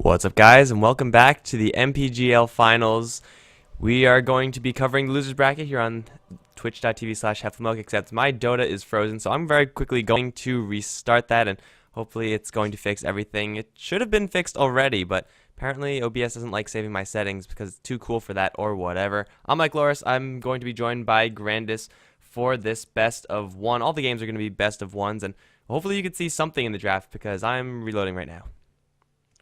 What's up, guys, and welcome back to the MPGL Finals. We are going to be covering the losers bracket here on twitch.tv/HeflaTV, except my Dota is frozen, so I'm very quickly going to restart that, and hopefully it's going to fix everything. It should have been fixed already, but apparently OBS doesn't like saving my settings because it's too cool for that or whatever. I'm Mike Loris. I'm going to be joined by Grandis for this best of one. All the games are going to be best of ones, and hopefully you can see something in the draft because I'm reloading right now.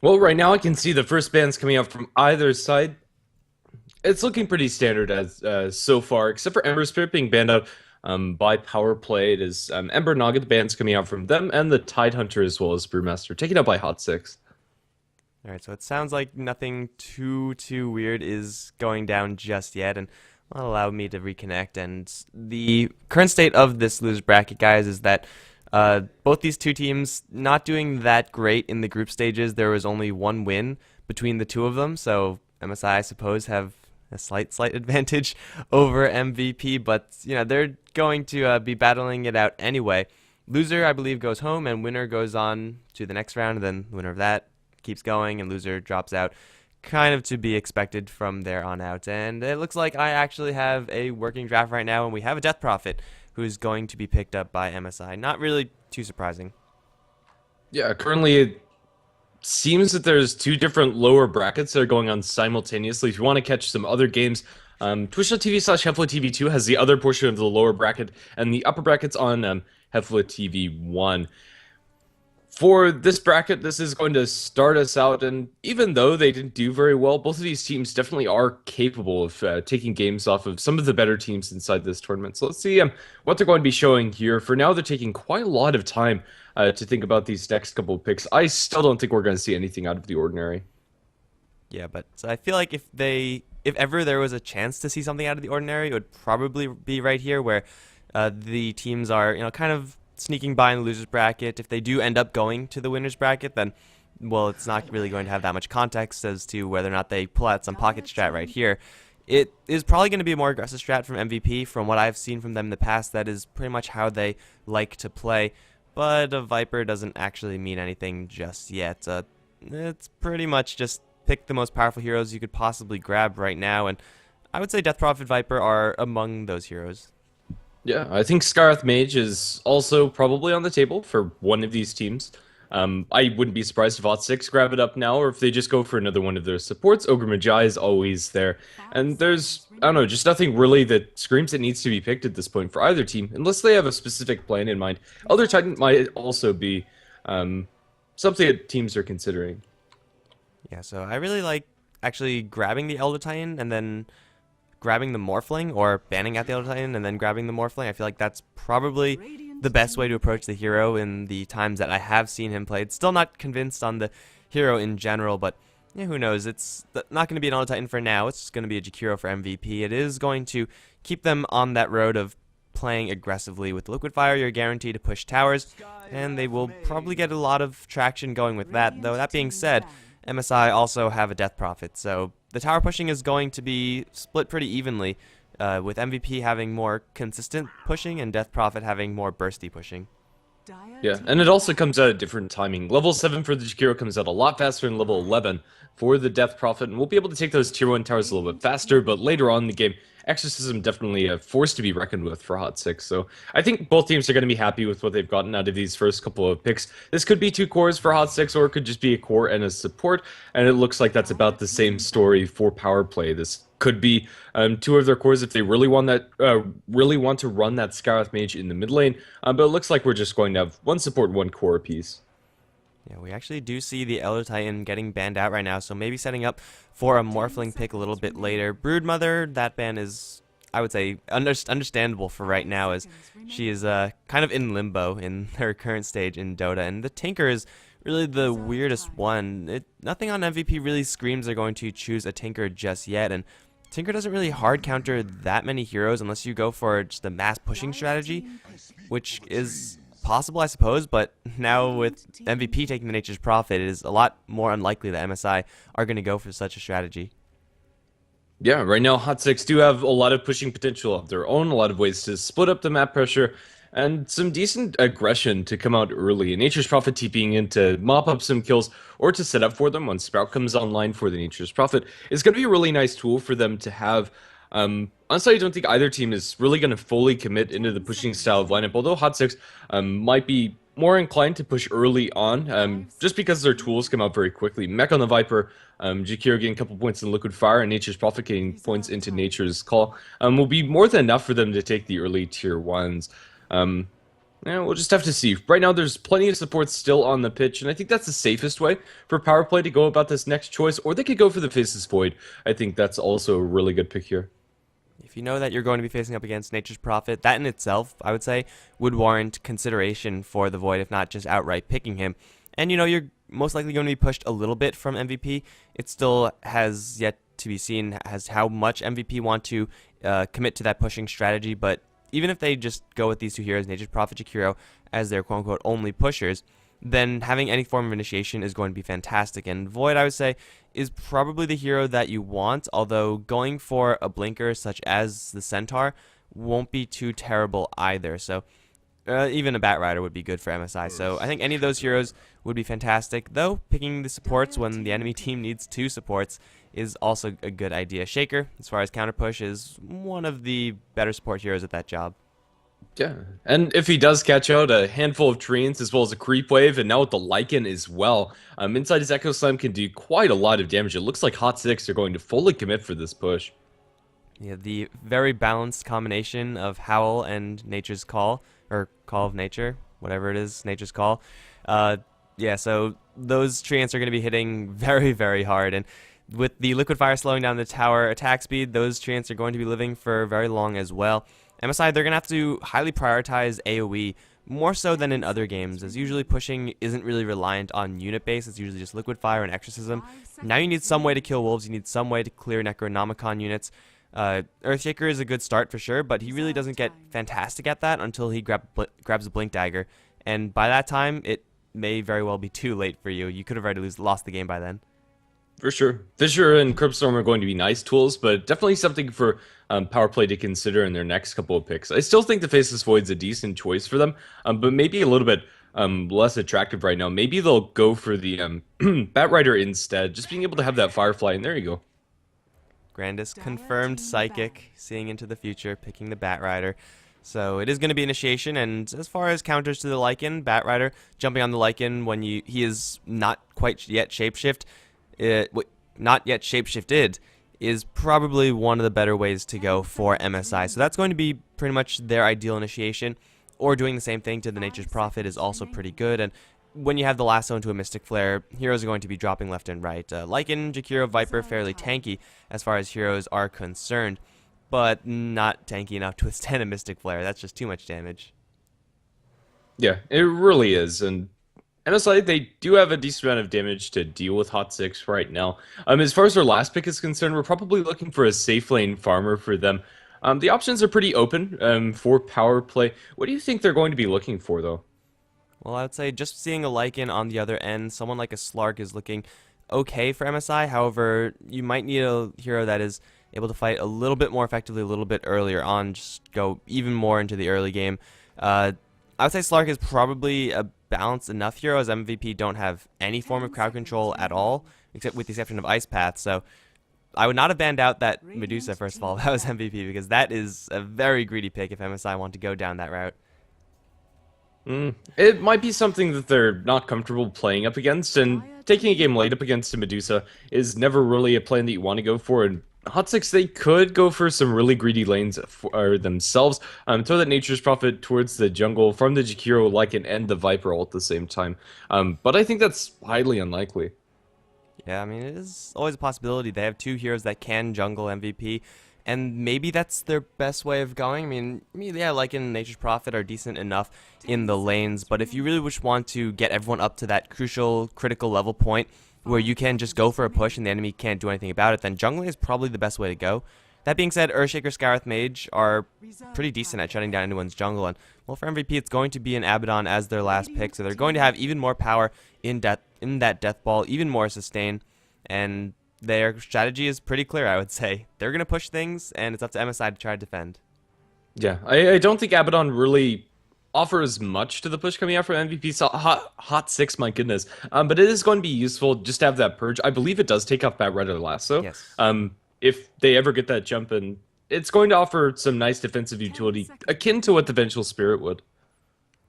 Well, right now I can see the first bans coming out from either side. It's looking pretty standard as so far, except for Ember Spirit being banned out by Powerplay. It is Ember Naga, the bans coming out from them, and the Tide Hunter as well as Brewmaster, taken out by Hot6. Alright, so it sounds like nothing too weird is going down just yet, and will allow me to reconnect. And the current state of this loser bracket, guys, is that both these two teams not doing that great in the group stages. There was only one win between the two of them, so MSI, I suppose, have a slight advantage over MVP, but you know they're going to be battling it out anyway. Loser, I believe, goes home, and winner goes on to the next round, and then winner of that keeps going, and loser drops out. Kind of to be expected from there on out. And it looks like I actually have a working draft right now, and we have a Death Prophet who's going to be picked up by MSI. Not really too surprising. Yeah, currently it seems that there's two different lower brackets that are going on simultaneously. If you want to catch some other games, twitch.tv/HeflaTV2 has the other portion of the lower bracket, and the upper bracket's on HeflaTV1. For this bracket, this is going to start us out, and even though they didn't do very well, both of these teams definitely are capable of taking games off of some of the better teams inside this tournament. So let's see what they're going to be showing here. For now, they're taking quite a lot of time to think about these next couple of picks. I still don't think we're going to see anything out of the ordinary. Yeah, but I feel like if ever there was a chance to see something out of the ordinary, it would probably be right here, where the teams are, kind of sneaking by in the losers bracket. If they do end up going to the winners bracket, then well, it's not really going to have that much context as to whether or not they pull out some pocket strat right here. It is probably going to be a more aggressive strat from MVP. From what I've seen from them in the past, that is pretty much how they like to play. But a Viper doesn't actually mean anything just yet. It's pretty much just pick the most powerful heroes you could possibly grab right now, and I would say Death Prophet, Viper are among those heroes. Yeah, I think Scarth Mage is also probably on the table for one of these teams. I wouldn't be surprised if Hot6 grab it up now, or if they just go for another one of their supports. Ogre Magi is always there. And there's, I don't know, just nothing really that screams it needs to be picked at this point for either team, unless they have a specific plan in mind. Elder Titan might also be something that teams are considering. Yeah, so I really like actually grabbing the Elder Titan and then grabbing the Morphling, or banning out the Elder Titan and then grabbing the Morphling. I feel like that's probably the best way to approach the hero in the times that I have seen him played. Still not convinced on the hero in general, but yeah, who knows? It's not going to be an Elder Titan for now. It's just going to be a Jakiro for MVP. It is going to keep them on that road of playing aggressively with Liquid Fire. You're guaranteed to push towers, and they will probably get a lot of traction going with that. Though that being said, MSI also have a Death Prophet, so the tower pushing is going to be split pretty evenly, with MVP having more consistent pushing and Death Prophet having more bursty pushing. Yeah, and it also comes out at different timing. Level 7 for the Jakiro comes out a lot faster than level 11 for the Death Prophet, and we'll be able to take those tier 1 towers a little bit faster, but later on in the game, Exorcism definitely a force to be reckoned with for Hot6. So I think both teams are going to be happy with what they've gotten out of these first couple of picks. This could be two cores for Hot6, or it could just be a core and a support, and it looks like that's about the same story for Powerplay. This could be two of their cores if they really want to run that Scarlet Mage in the mid lane, but it looks like we're just going to have one support, one core apiece. Yeah, we actually do see the Elder Titan getting banned out right now, so maybe setting up for a Morphling pick a little bit later. Broodmother, that ban is, I would say, understandable for right now, as she is kind of in limbo in her current stage in Dota, and the Tinker is really the weirdest one. Nothing on MVP really screams they're going to choose a Tinker just yet, and Tinker doesn't really hard counter that many heroes unless you go for just a mass pushing strategy, which is possible, I suppose, but now with MVP taking the Nature's Prophet, it is a lot more unlikely that MSI are going to go for such a strategy. Yeah, right now Hot6 do have a lot of pushing potential of their own, a lot of ways to split up the map pressure, and some decent aggression to come out early. And Nature's Prophet TPing in to mop up some kills or to set up for them when Sprout comes online for the Nature's Prophet is going to be a really nice tool for them to have. Honestly, I don't think either team is really going to fully commit into the pushing style of lineup, although Hot Six might be more inclined to push early on, just because their tools come out very quickly. Mech on the Viper, Jakiro getting a couple points in Liquid Fire, and Nature's Prophet getting points into Nature's Call will be more than enough for them to take the early tier 1s. Yeah, we'll just have to see. Right now, there's plenty of support still on the pitch, and I think that's the safest way for Powerplay to go about this next choice, or they could go for the Faceless Void. I think that's also a really good pick here. If you know that you're going to be facing up against Nature's Prophet, that in itself, I would say, would warrant consideration for the Void, if not just outright picking him. And you're most likely going to be pushed a little bit from MVP. It still has yet to be seen as how much MVP want to commit to that pushing strategy, but even if they just go with these two heroes, Nature's Prophet, Jakiro, as their quote-unquote only pushers, then having any form of initiation is going to be fantastic. And Void, I would say, is probably the hero that you want, although going for a blinker such as the Centaur won't be too terrible either. So even a Bat Rider would be good for MSI. So I think any of those heroes would be fantastic, though picking the supports when the enemy team needs two supports is also a good idea. Shaker, as far as counter push, is one of the better support heroes at that job. Yeah, and if he does catch out a handful of treants as well as a creep wave, and now with the Lycan as well, inside his Echo Slam can do quite a lot of damage. It looks like Hot Six are going to fully commit for this push. Yeah, the very balanced combination of Howl and Nature's Call, or Call of Nature, whatever it is, Nature's Call. Yeah, so those treants are going to be hitting very, very hard, and with the Liquid Fire slowing down the tower attack speed, those treants are going to be living for very long as well. MSI, they're going to have to highly prioritize AoE, more so than in other games, as usually pushing isn't really reliant on unit base. It's usually just Liquid Fire and Exorcism. Now you need some way to kill wolves, you need some way to clear Necronomicon units. Earthshaker is a good start for sure, but he really doesn't get fantastic at that until he grabs a Blink Dagger, and by that time, it may very well be too late for you. You could have already lost the game by then. For sure. Fissure and Cryptstorm are going to be nice tools, but definitely something for Powerplay to consider in their next couple of picks. I still think the Faceless Void's a decent choice for them, but maybe a little bit less attractive right now. Maybe they'll go for the Bat Rider instead, just being able to have that Firefly, and there you go. Grandis confirmed Psychic, seeing into the future, picking the Bat Rider. So it is going to be initiation, and as far as counters to the Lycan, Bat Rider jumping on the Lycan when he is not quite yet shapeshifted, is probably one of the better ways to go for MSI. So that's going to be pretty much their ideal initiation, or doing the same thing to the Nature's Prophet is also pretty good. And when you have the lasso into a Mystic Flare, heroes are going to be dropping left and right. Lycan, Jakiro, Viper, fairly tanky as far as heroes are concerned, but not tanky enough to withstand a Mystic Flare. That's just too much damage. Yeah, it really is, and MSI, they do have a decent amount of damage to deal with Hot Six right now. As far as their last pick is concerned, we're probably looking for a safe lane farmer for them. The options are pretty open for Powerplay. What do you think they're going to be looking for, though? Well, I would say just seeing a Lycan on the other end, someone like a Slark is looking okay for MSI. However, you might need a hero that is able to fight a little bit more effectively a little bit earlier on, just go even more into the early game. I would say Slark is probably a balanced enough hero, as MVP don't have any form of crowd control at all, except with the exception of Ice Path. So I would not have banned out that Medusa, first of all, if that was MVP, because that is a very greedy pick if MSI want to go down that route. It might be something that they're not comfortable playing up against, and taking a game late up against a Medusa is never really a plan that you want to go for. And Hot Six, they could go for some really greedy lanes for themselves, throw that Nature's Prophet towards the jungle from the Jakiro, Lycan, and the Viper all at the same time. But I think that's highly unlikely. Yeah, I mean, it is always a possibility. They have two heroes that can jungle MVP, and maybe that's their best way of going. I mean, yeah, Lycan and Nature's Prophet are decent enough in the lanes, but if you really just want to get everyone up to that crucial, critical level point where you can just go for a push and the enemy can't do anything about it, then jungling is probably the best way to go. That being said, Earthshaker, Scarith Mage are pretty decent at shutting down anyone's jungle, and well, for MVP, it's going to be an Abaddon as their last pick, so they're going to have even more power in that Death Ball, even more sustain, and their strategy is pretty clear, I would say. They're going to push things, and it's up to MSI to try to defend. Yeah, I don't think Abaddon really offer as much to the push coming out from MVP. So hot six, my goodness. But it is going to be useful just to have that purge. I believe it does take off Batrider Lasso. Yes. If they ever get that jump in, it's going to offer some nice defensive utility akin to what the Vengeful Spirit would.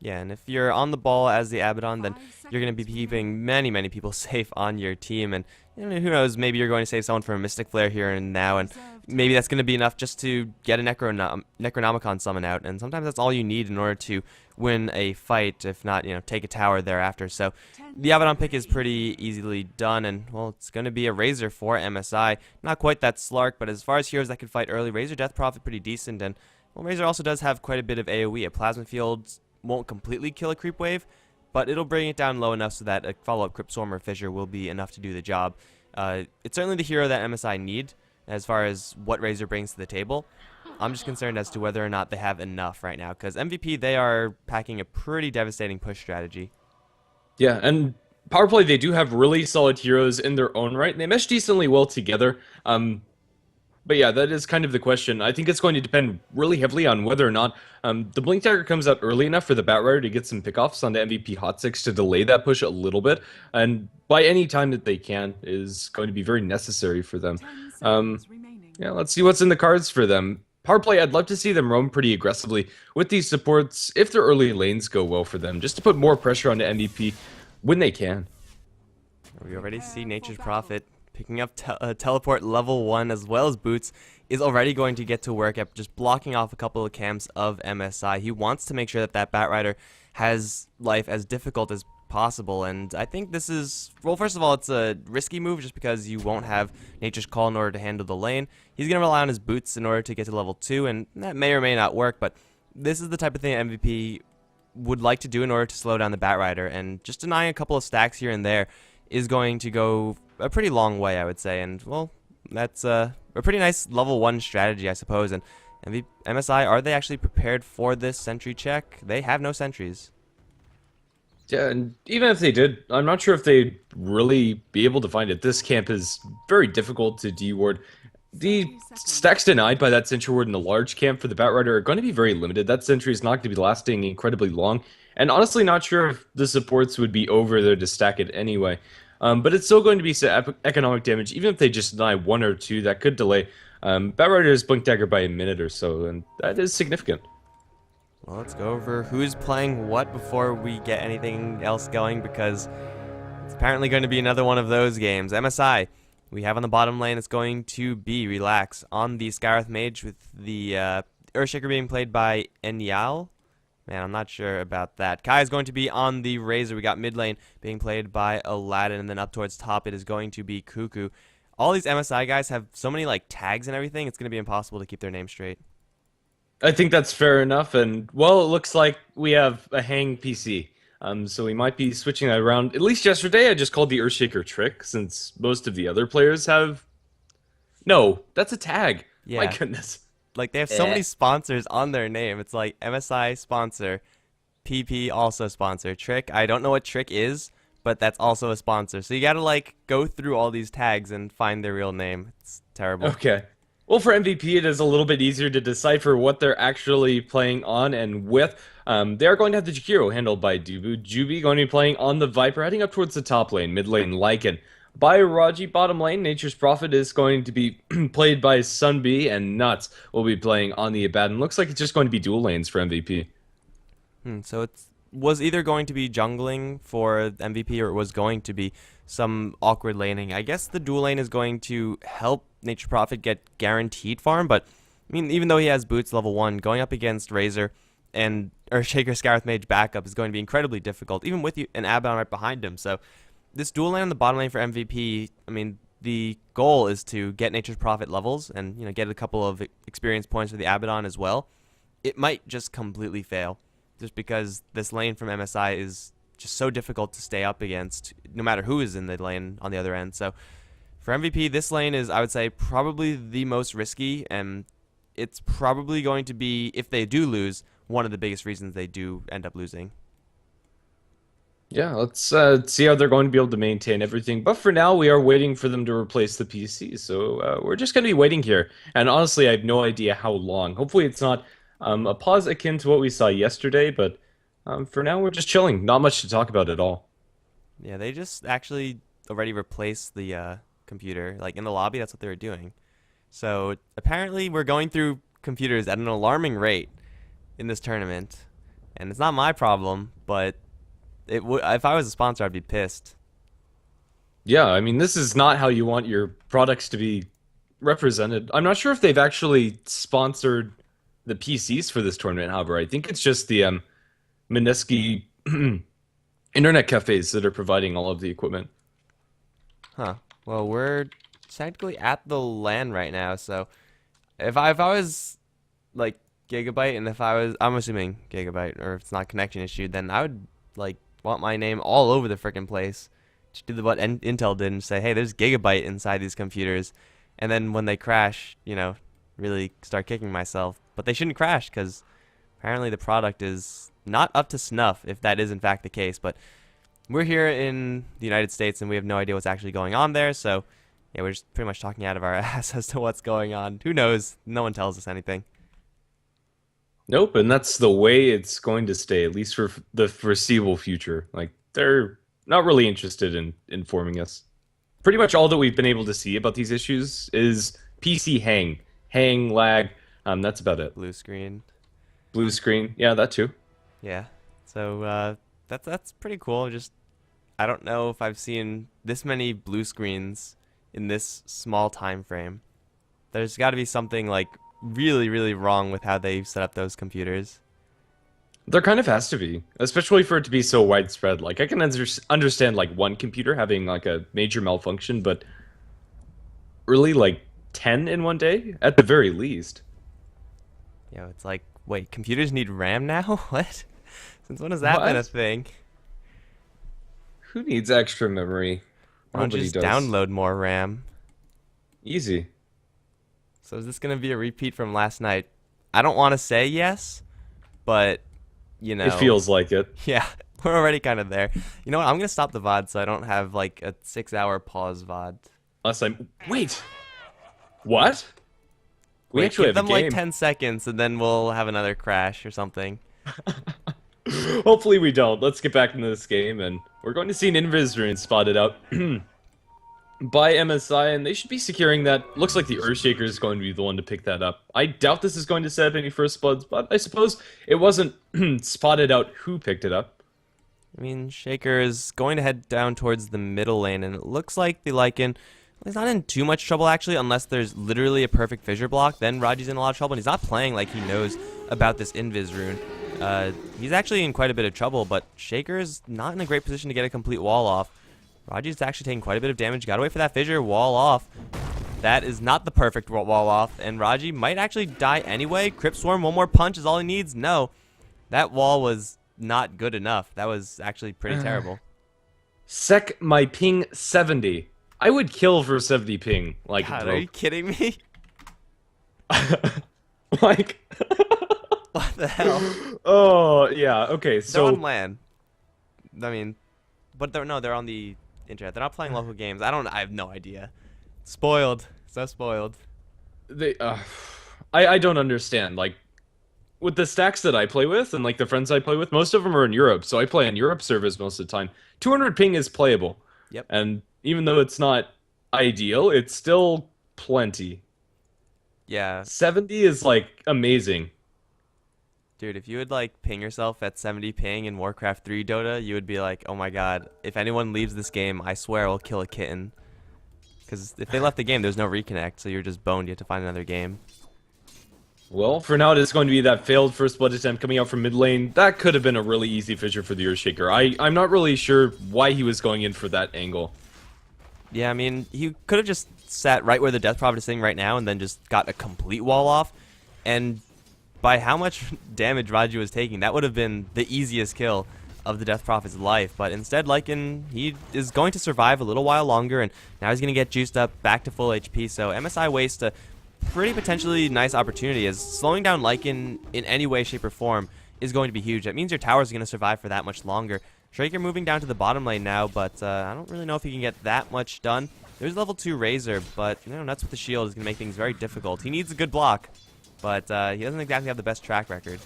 Yeah, and if you're on the ball as the Abaddon, then you're going to be keeping many, many people safe on your team. And who knows, maybe you're going to save someone from a Mystic Flare here and now, and maybe that's going to be enough just to get a Necronomicon summon out. And sometimes that's all you need in order to win a fight, if not, take a tower thereafter. So the Abaddon pick is pretty easily done, and, well, it's going to be a Razor for MSI. Not quite that Slark, but as far as heroes that can fight early, Razor Death Prophet pretty decent, and, well, Razor also does have quite a bit of AoE. A Plasma Field won't completely kill a creep wave, but it'll bring it down low enough so that a follow-up Crypt Swarm or Fissure will be enough to do the job. It's certainly the hero that MSI need as far as what Razor brings to the table. I'm just concerned as to whether or not they have enough right now, because MVP, they are packing a pretty devastating push strategy. Yeah, and Powerplay, they do have really solid heroes in their own right, and they mesh decently well together. But yeah, that is kind of the question. I think it's going to depend really heavily on whether or not the Blink Dagger comes out early enough for the Batrider to get some pickoffs on the MVP Hot 6 to delay that push a little bit. And by any time that they can is going to be very necessary for them. Yeah, let's see what's in the cards for them. Powerplay, I'd love to see them roam pretty aggressively with these supports if their early lanes go well for them, just to put more pressure on the MVP when they can. We already see Nature's Prophet picking up teleport level 1 as well as boots, is already going to get to work at just blocking off a couple of camps of MSI. He wants to make sure that that Batrider has life as difficult as possible, and I think this is, well, first of all, it's a risky move just because you won't have Nature's Call in order to handle the lane. He's going to rely on his boots in order to get to level 2, and that may or may not work, but this is the type of thing MVP would like to do in order to slow down the Batrider, and just denying a couple of stacks here and there is going to go a pretty long way, I would say, and, well, that's a pretty nice level 1 strategy, I suppose. And MSI, are they actually prepared for this sentry check? They have no sentries. Yeah, and even if they did, I'm not sure if they'd really be able to find it. This camp is very difficult to deward. The stacks denied by that sentry ward in the large camp for the Batrider are going to be very limited. That sentry is not going to be lasting incredibly long, and honestly not sure if the supports would be over there to stack it anyway. But it's still going to be some economic damage, even if they just deny 1 or 2, that could delay Batrider's Blink Dagger by a minute or so, and that is significant. Well, let's go over who's playing what before we get anything else going, because it's apparently going to be another one of those games. MSI, we have on the bottom lane, it's going to be Relax on the Scarith Mage with the Earthshaker being played by Enyal. Man, I'm not sure about that. Kai is going to be on the Razor. We got mid lane being played by Aladdin, and then up towards top it is going to be Cuckoo. All these MSI guys have so many like tags and everything, it's going to be impossible to keep their name straight. I think that's fair enough, and well, it looks like we have a hang PC. So we might be switching that around. At least yesterday, I just called the Earthshaker Trick, since most of the other players have. No, that's a tag. Yeah. My goodness. Like, they have so many sponsors on their name. It's like MSI sponsor, PP also sponsor, Trick. I don't know what Trick is, but that's also a sponsor. So you gotta like go through all these tags and find their real name. It's terrible. Okay. Well, for MVP, it is a little bit easier to decipher what they're actually playing on and with. They are going to have the Jakiro handled by Dubu. Juby going to be playing on the Viper, heading up towards the top lane, mid lane Lycan. By Raji, bottom lane, Nature's Prophet is going to be played by Sunbee, and Nuts will be playing on the Abaddon. Looks like it's just going to be dual lanes for MVP. So it was either going to be jungling for MVP or it was going to be some awkward laning. I guess the dual lane is going to help Nature's Prophet get guaranteed farm, but I mean, even though he has boots level 1, going up against Razor and Earthshaker Scarith Mage backup is going to be incredibly difficult, even with an Abaddon right behind him. So this dual lane on the bottom lane for MVP, I mean, the goal is to get Nature's Prophet levels and get a couple of experience points for the Abaddon as well. It might just completely fail, just because this lane from MSI is just so difficult to stay up against, no matter who is in the lane on the other end. So for MVP, this lane is, I would say, probably the most risky, and it's probably going to be, if they do lose, one of the biggest reasons they do end up losing. Yeah, let's see how they're going to be able to maintain everything. But for now, we are waiting for them to replace the PC. So we're just going to be waiting here. And honestly, I have no idea how long. Hopefully it's not a pause akin to what we saw yesterday, but For now, we're just chilling. Not much to talk about at all. Yeah, they just actually already replaced the computer. Like in the lobby, that's what they were doing. So apparently, we're going through computers at an alarming rate in this tournament, and it's not my problem. But it would if I was a sponsor, I'd be pissed. Yeah, I mean, this is not how you want your products to be represented. I'm not sure if they've actually sponsored the PCs for this tournament, however. I think it's just the Mineski internet cafes that are providing all of the equipment. Huh. Well, we're technically at the LAN right now, so if I was like Gigabyte, and if I was, I'm assuming Gigabyte, or if it's not connection issue, then I would like want my name all over the frickin' place. Just do the what Intel did and say, hey, there's Gigabyte inside these computers, and then when they crash, really start kicking myself. But they shouldn't crash because apparently the product is not up to snuff, if that is in fact the case. But we're here in the United States and we have no idea what's actually going on there, so yeah, we're just pretty much talking out of our ass as to what's going on. Who knows? No one tells us anything. Nope, and that's the way it's going to stay, at least for the foreseeable future. Like, they're not really interested in informing us. Pretty much all that we've been able to see about these issues is PC hang, lag. That's about it. Blue screen. Blue screen, yeah, that too. Yeah. So that's pretty cool. Just I don't know if I've seen this many blue screens in this small time frame. There's got to be something like really, really wrong with how they set up those computers. There kind of has to be, especially for it to be so widespread. Like, I can understand like one computer having like a major malfunction, but really like 10 in one day at the very least. It's like, wait, computers need RAM now? What? Since when has that been a What? thing? Who needs extra memory? Why don't you Nobody just does. download more RAM? Easy. So is this gonna be a repeat from last night? I don't want to say yes, but It feels like it. yeah, we're already kind of there. You know what? I'm gonna stop the VOD so I don't have like a 6-hour pause VOD. Unless I'm. Wait! What? We Wait, actually give have a them like game. 10 seconds and then we'll have another crash or something. Hopefully we don't. Let's get back into this game, and we're going to see an invis rune spotted out by MSI, and they should be securing that. Looks like the Earthshaker is going to be the one to pick that up. I doubt this is going to set up any first bloods, but I suppose it wasn't spotted out who picked it up. I mean, Shaker is going to head down towards the middle lane, and it looks like the Lycan, he's not in too much trouble actually, unless there's literally a perfect fissure block. Then Raji's in a lot of trouble, and he's not playing like he knows about this invis rune. He's actually in quite a bit of trouble, but Shaker is not in a great position to get a complete wall off. Raji's actually taking quite a bit of damage. Gotta wait for that fissure, wall off. That is not the perfect wall off, and Raji might actually die anyway. Crypt Swarm, one more punch is all he needs. No, that wall was not good enough. That was actually pretty terrible. Sec my ping 70. I would kill for 70 ping. Like, God, bro. are you kidding me? Like. What the hell? Oh, yeah, okay, They're so. on LAN. I mean, but they're on the internet. They're not playing local games. I have no idea. Spoiled. So spoiled. They, I don't understand. Like, with the stacks that I play with and like the friends I play with, most of them are in Europe, so I play on Europe servers most of the time. 200 ping is playable. Yep. And even though it's not ideal, it's still plenty. Yeah. 70 is like amazing. Dude, if you would like ping yourself at 70 ping in Warcraft 3 Dota, you would be like, oh my god, if anyone leaves this game, I swear I'll kill a kitten. Because if they left the game, there's no reconnect, so you're just boned. You have to find another game. Well, for now, it is going to be that failed first blood attempt coming out from mid lane. That could have been a really easy fissure for the Earthshaker. I'm not really sure why he was going in for that angle. Yeah, I mean, he could have just sat right where the Death Prophet is sitting right now and then just got a complete wall off. And by how much damage Raji was taking, that would have been the easiest kill of the Death Prophet's life. But instead, Lycan, he is going to survive a little while longer, and now he's going to get juiced up back to full HP. So MSI wastes a pretty potentially nice opportunity, as slowing down Lycan in any way, shape, or form is going to be huge. That means your tower is going to survive for that much longer. Shaker moving down to the bottom lane now, but I don't really know if he can get that much done. There's level 2 Razor, but Nuts with the shield is going to make things very difficult. He needs a good block, but he doesn't exactly have the best track record.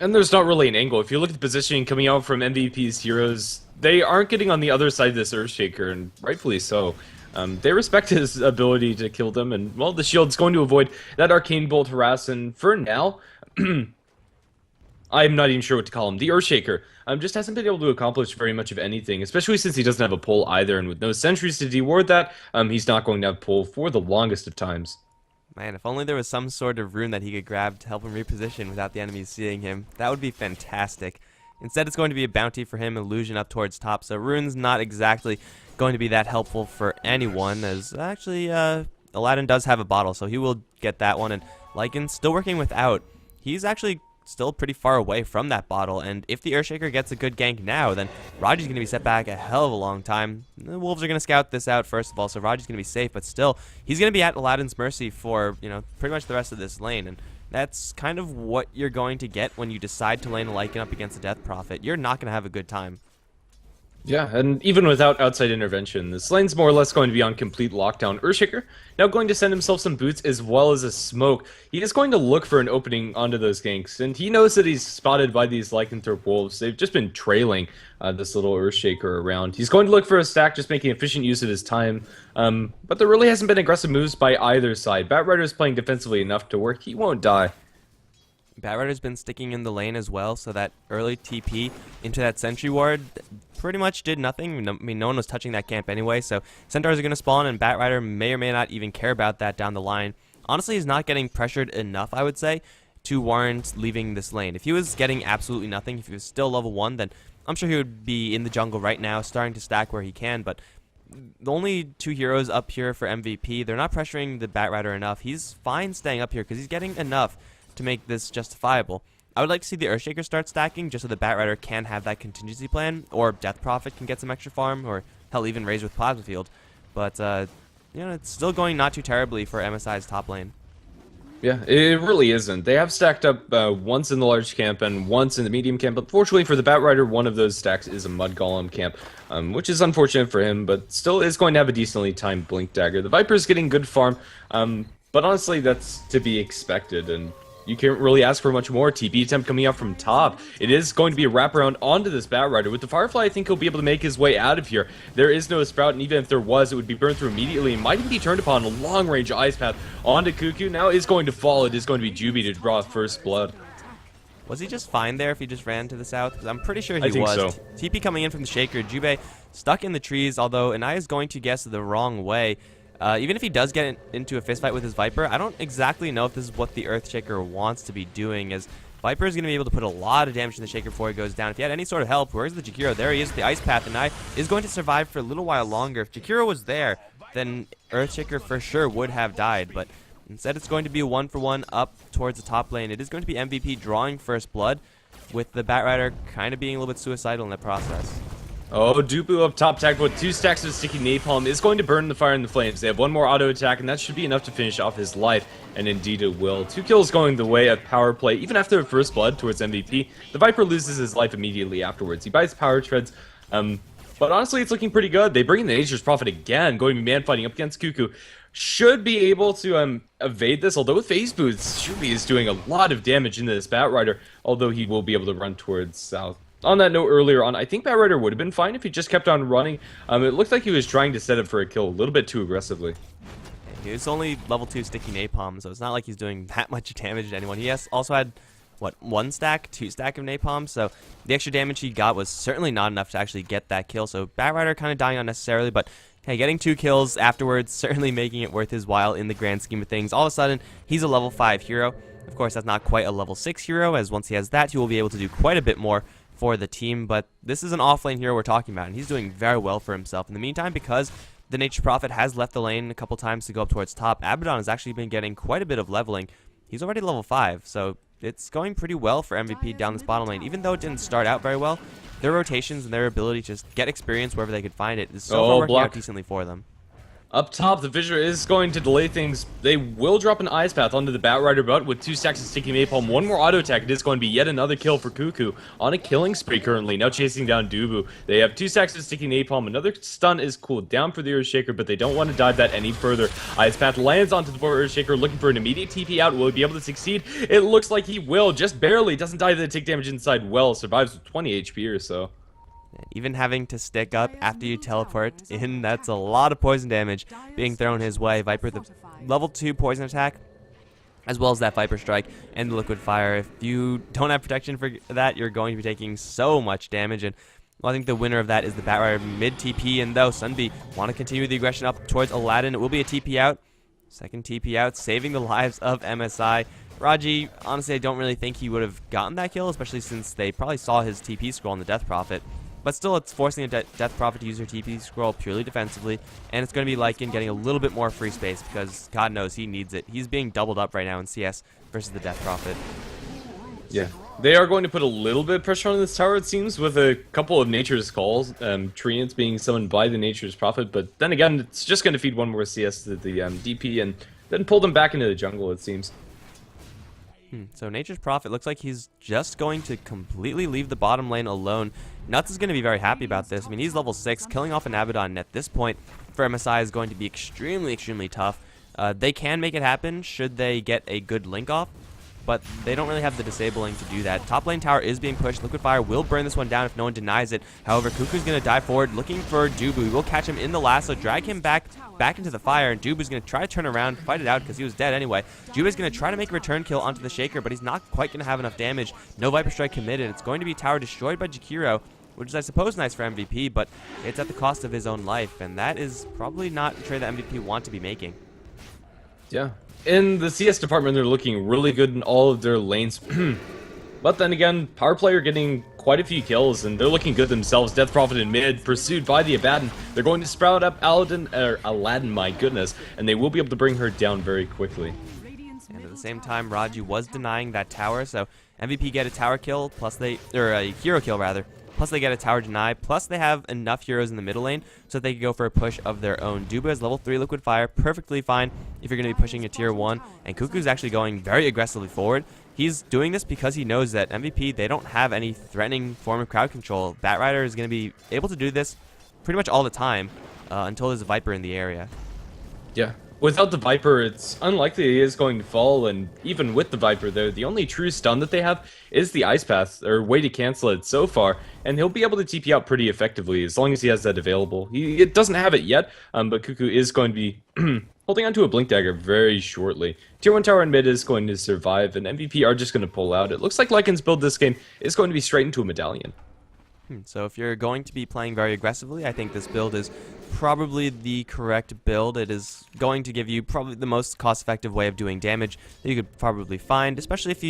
And there's not really an angle. If you look at the positioning coming out from MVP's heroes, they aren't getting on the other side of this Earthshaker, and rightfully so. They respect his ability to kill them, and, well, the shield's going to avoid that Arcane Bolt harass, and for now, I'm not even sure what to call him. The Earthshaker just hasn't been able to accomplish very much of anything, especially since he doesn't have a pull either, and with no sentries to deward that, he's not going to have pull for the longest of times. Man, if only there was some sort of rune that he could grab to help him reposition without the enemies seeing him. That would be fantastic. Instead, it's going to be a bounty for him, illusion up towards top, so rune's not exactly going to be that helpful for anyone, as actually Aladdin does have a bottle, so he will get that one, and Lycan's still working without. He's actually still pretty far away from that bottle, and if the Earthshaker gets a good gank now, then Raji's going to be set back a hell of a long time. The Wolves are going to scout this out first of all, so Raji's going to be safe, but still, he's going to be at Aladdin's mercy for, pretty much the rest of this lane, and that's kind of what you're going to get when you decide to lane a Lycan up against a Death Prophet. You're not going to have a good time. Yeah, and even without outside intervention, this lane's more or less going to be on complete lockdown. Earthshaker now going to send himself some boots as well as a smoke. He is going to look for an opening onto those ganks, and he knows that he's spotted by these Lycanthrope wolves. They've just been trailing this little Earthshaker around. He's going to look for a stack, just making efficient use of his time, but there really hasn't been aggressive moves by either side. Batrider is playing defensively enough to where he won't die. Batrider's been sticking in the lane as well, so that early TP into that sentry ward pretty much did nothing. I mean, no one was touching that camp anyway, so Centaurs are going to spawn, and Batrider may or may not even care about that down the line. Honestly, he's not getting pressured enough, I would say, to warrant leaving this lane. If he was getting absolutely nothing, if he was still level 1, then I'm sure he would be in the jungle right now, starting to stack where he can, but the only two heroes up here for MVP, they're not pressuring the Batrider enough. He's fine staying up here because he's getting enough to make this justifiable. I would like to see the Earthshaker start stacking just so the Batrider can have that contingency plan, or Death Prophet can get some extra farm, or hell, even raise with Plasma Field. But, it's still going not too terribly for MSI's top lane. Yeah, it really isn't. They have stacked up once in the large camp and once in the medium camp, but fortunately for the Batrider, one of those stacks is a Mud Golem camp, which is unfortunate for him, but still is going to have a decently timed Blink Dagger. The Viper's getting good farm, but honestly, that's to be expected, and you can't really ask for much more. TP attempt coming out from top. It is going to be a wraparound onto this Batrider. With the Firefly, I think he'll be able to make his way out of here. There is no Sprout, and even if there was, it would be burned through immediately. It might even be turned upon. A long-range Ice Path onto Cuckoo. Now is going to fall. It is going to be Juby to draw first blood. Was he just fine there if he just ran to the south? Because I'm pretty sure he I think was. so. TP coming in from the Shaker. Jube stuck in the trees, although Anaya is going to guess the wrong way. Even if he does get into a fistfight with his Viper, I don't exactly know if this is what the Earthshaker wants to be doing, as Viper is going to be able to put a lot of damage in the Shaker before he goes down. If he had any sort of help, where's the Jakiro? There he is with the Ice Path, and I is going to survive for a little while longer. If Jakiro was there, then Earthshaker for sure would have died, but instead it's going to be a 1-for-1 up towards the top lane. It is going to be MVP drawing first blood, with the Batrider kind of being a little bit suicidal in that process. Oh, Dupu up top tag with 2 stacks of sticky napalm is going to burn the fire and the flames. They have one more auto attack, and that should be enough to finish off his life, and indeed it will. 2 kills going the way of power play. Even after first blood towards MVP, the Viper loses his life immediately afterwards. He buys power treads, but honestly, it's looking pretty good. They bring in the Nature's Prophet again, going to be man fighting up against Cuckoo. Should be able to evade this, although with phase boots, Shubi is doing a lot of damage into this Batrider, although he will be able to run towards south. On that note, earlier on, I think Batrider would have been fine if he just kept on running. It looked like he was trying to set up for a kill a little bit too aggressively. He was only level 2 sticky napalm, so it's not like he's doing that much damage to anyone. He also had, what, 1 stack, 2 stack of napalm, so the extra damage he got was certainly not enough to actually get that kill. So Batrider kind of dying unnecessarily, but hey, getting 2 kills afterwards, certainly making it worth his while in the grand scheme of things. All of a sudden, he's a level 5 hero. Of course, that's not quite a level 6 hero, as once he has that, he will be able to do quite a bit more for the team, but this is an offlane hero we're talking about, and he's doing very well for himself. In the meantime, because the Nature Prophet has left the lane a couple times to go up towards top, Abaddon has actually been getting quite a bit of leveling. He's already level 5, so it's going pretty well for MVP down this bottom lane. Even though it didn't start out very well, their rotations and their ability to just get experience wherever they could find it is so far working out decently for them. Up top, the Fissure is going to delay things. They will drop an Ice Path onto the Batrider, but with 2 stacks of Sticky Napalm, 1 more auto attack, it is going to be yet another kill for Cuckoo on a killing spree currently, now chasing down Dubu. They have 2 stacks of Sticky Napalm, another stun is cooled down for the Earthshaker, but they don't want to dive that any further. Ice Path lands onto the poor Earthshaker, looking for an immediate TP out. Will he be able to succeed? It looks like he will, just barely. Doesn't dive to take damage inside well, survives with 20 HP or so. Even having to stick up after you teleport in, that's a lot of poison damage being thrown his way. Viper, the level 2 poison attack, as well as that Viper Strike and the Liquid Fire. If you don't have protection for that, you're going to be taking so much damage. And well, I think the winner of that is the Batrider mid TP. And though Sunbi want to continue the aggression up towards Aladdin, it will be a TP out. Second TP out, saving the lives of MSI. Raji, honestly, I don't really think he would have gotten that kill, especially since they probably saw his TP scroll on the Death Prophet. But still, it's forcing a Death Prophet to use her TP scroll purely defensively, and it's going to be Lycan getting a little bit more free space because God knows he needs it. He's being doubled up right now in CS versus the Death Prophet. Yeah, they are going to put a little bit of pressure on this tower, it seems, with a couple of Nature's Calls, Treants being summoned by the Nature's Prophet, but then again, it's just going to feed one more CS to the DP and then pull them back into the jungle, it seems. So Nature's Prophet looks like he's just going to completely leave the bottom lane alone. Nuts is going to be very happy about this. I mean, he's level 6. Killing off an Abaddon at this point for MSI is going to be extremely, extremely tough. They can make it happen should they get a good link off, but they don't really have the disabling to do that. Top lane tower is being pushed. Liquid Fire will burn this one down if no one denies it. However, Cuckoo's going to dive forward, looking for Dubu. He will catch him in the lasso, drag him back into the fire, and Dubu's going to try to turn around, fight it out because he was dead anyway. Dubu's going to try to make a return kill onto the Shaker, but he's not quite going to have enough damage. No Viper Strike committed. It's going to be tower destroyed by Jakiro, which is, I suppose, nice for MVP, but it's at the cost of his own life, and that is probably not a trade that MVP want to be making. Yeah. In the CS department, they're looking really good in all of their lanes. But then again, Powerplay are getting quite a few kills, and they're looking good themselves. Death Prophet in mid, pursued by the Abaddon. They're going to sprout up Aladdin, my goodness, and they will be able to bring her down very quickly. And at the same time, Raji was denying that tower, so MVP get a tower kill, plus or a hero kill rather, plus they get a tower deny, plus they have enough heroes in the middle lane so that they can go for a push of their own. Dubu has level 3 Liquid Fire, perfectly fine if you're going to be pushing a tier 1, and Cuckoo's actually going very aggressively forward. He's doing this because he knows that MVP, they don't have any threatening form of crowd control. Batrider is going to be able to do this pretty much all the time until there's a Viper in the area. Yeah. Without the Viper, it's unlikely he is going to fall, and even with the Viper there, the only true stun that they have is the Ice Path, or way to cancel it so far, and he'll be able to TP out pretty effectively as long as he has that available. It doesn't have it yet, but Cuckoo is going to be holding onto a Blink Dagger very shortly. Tier 1 tower in mid is going to survive, and MVP are just going to pull out. It looks like Lycan's build this game is going to be straight into a Medallion. So if you're going to be playing very aggressively, I think this build is probably the correct build. It is going to give you probably the most cost-effective way of doing damage that you could probably find, especially if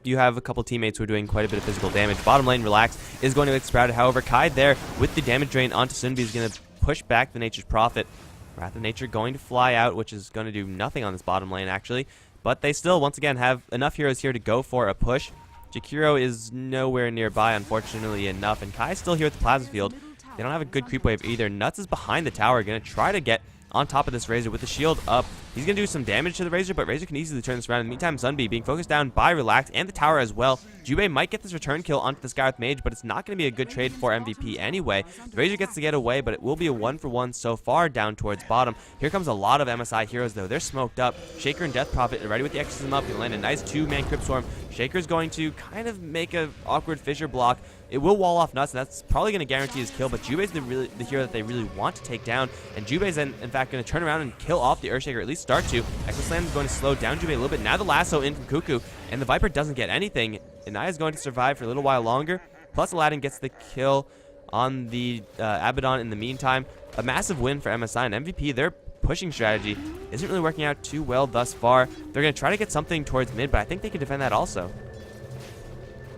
you have a couple teammates who are doing quite a bit of physical damage. Bottom lane, Relax, is going to get sprouted. However, Kai there with the damage drain onto Sunbi is going to push back the Nature's Prophet. Wrath of Nature going to fly out, which is going to do nothing on this bottom lane, actually. But they still, once again, have enough heroes here to go for a push. Jakiro is nowhere nearby, unfortunately enough, and Kai's still here at the Plasma Field. They don't have a good creep wave either. Nuts is behind the tower, going to try to get on top of this Razor with the shield up. He's going to do some damage to the Razor, but Razor can easily turn this around. In the meantime, Sunbi being focused down by Relax and the tower as well. Jubei might get this return kill onto the Skywrath Mage, but it's not going to be a good trade for MVP anyway. The Razor gets to get away, but it will be a 1-for-1 so far down towards bottom. Here comes a lot of MSI heroes, though. They're smoked up. Shaker and Death Prophet are ready with the Exorcism up. They land a nice 2-man Crypt Swarm. Shaker's going to kind of make an awkward Fissure block. It will wall off Nuts, and that's probably going to guarantee his kill, but Jubei's the hero that they really want to take down, and Jubei's in fact going to turn around and kill off the Earthshaker, at least start to. Exoslam is going to slow down Jubei a little bit. Now the lasso in from Cuckoo, and the Viper doesn't get anything. Inaya's going to survive for a little while longer, plus Aladdin gets the kill on the Abaddon in the meantime. A massive win for MSI and MVP. Their pushing strategy isn't really working out too well thus far. They're going to try to get something towards mid, but I think they can defend that also.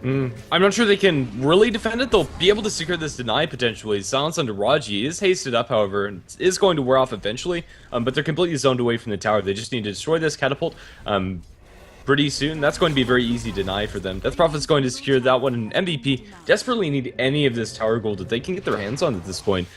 I'm not sure they can really defend it. They'll be able to secure this deny potentially. Silence under Raji is hasted up, however, and is going to wear off eventually. But they're completely zoned away from the tower. They just need to destroy this catapult pretty soon. That's going to be a very easy deny for them. Death Prophet's going to secure that one, and MVP desperately need any of this tower gold that they can get their hands on at this point.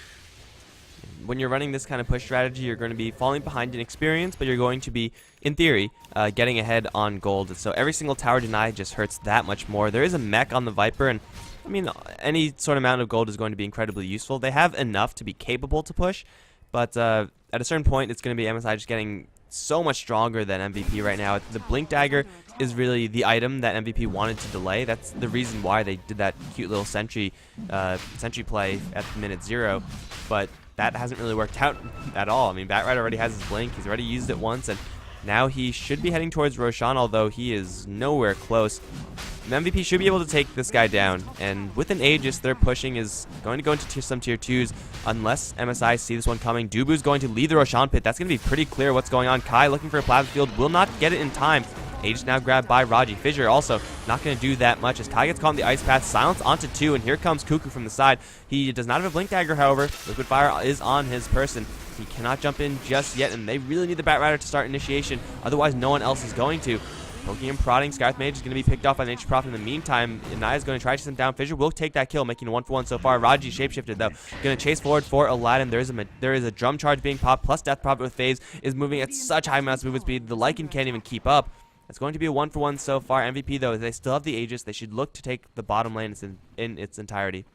when you're running this kind of push strategy, you're going to be falling behind in experience, but you're going to be, in theory, getting ahead on gold. So every single tower denied just hurts that much more. There is a mech on the Viper, and I mean, any sort of amount of gold is going to be incredibly useful. They have enough to be capable to push, but at a certain point, it's going to be MSI just getting so much stronger than MVP right now. The Blink Dagger is really the item that MVP wanted to delay. That's the reason why they did that cute little sentry play at minute 0, but that hasn't really worked out at all. I mean, Batrider already has his Blink. He's already used it once, and now he should be heading towards Roshan, although he is nowhere close. MVP should be able to take this guy down, and with an Aegis, their pushing is going to go into some tier 2s unless MSI see this one coming. Dubu's going to leave the Roshan pit. That's going to be pretty clear what's going on. Kai looking for a plasma field, will not get it in time. Aegis now grabbed by Raji. Fissure also not going to do that much as Kai gets caught in the ice path. Silence onto 2, and here comes Cuckoo from the side. He does not have a Blink Dagger, however. Liquid Fire is on his person. He cannot jump in just yet, and they really need the Batrider to start initiation. Otherwise, no one else is going to. Poking and prodding, Scarth Mage is going to be picked off by Nature Prophet in the meantime. Inaya is going to try to chase him down. Fissure will take that kill, making a 1-for-1 so far. Raji shapeshifted though. Going to chase forward for Aladdin. There is a drum charge being popped, plus Death Prophet with phase is moving at such high amounts of movement speed. The Lycan can't even keep up. It's going to be a 1-for-1 so far. MVP though, they still have the Aegis. They should look to take the bottom lane in its entirety.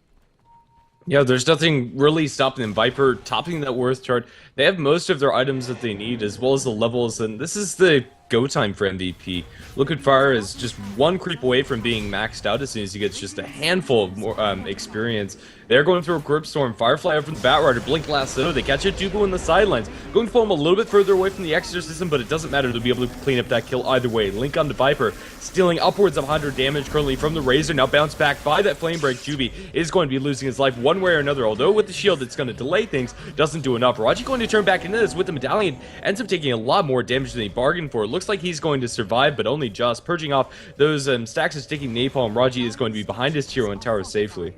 Yeah, there's nothing really stopping them. Viper topping that worth chart. They have most of their items that they need, as well as the levels, and this is the go time for MVP. Liquid Fire is just one creep away from being maxed out as soon as he gets just a handful of more experience. They're going through a Grip Storm. Firefly out from the Batrider. Blink Lasso. They catch a Dubu in the sidelines. Going to pull him a little bit further away from the Exorcism, but it doesn't matter. They'll be able to clean up that kill either way. Link on the Viper, stealing upwards of 100 damage currently from the Razor. Now bounced back by that Flame Break. Juby is going to be losing his life one way or another, although with the shield it's going to delay things. Doesn't do enough. Raji going to turn back into this with the Medallion. Ends up taking a lot more damage than he bargained for. Looks like he's going to survive, but only just. Purging off those stacks of sticky napalm. Raji is going to be behind his tier 1 tower safely.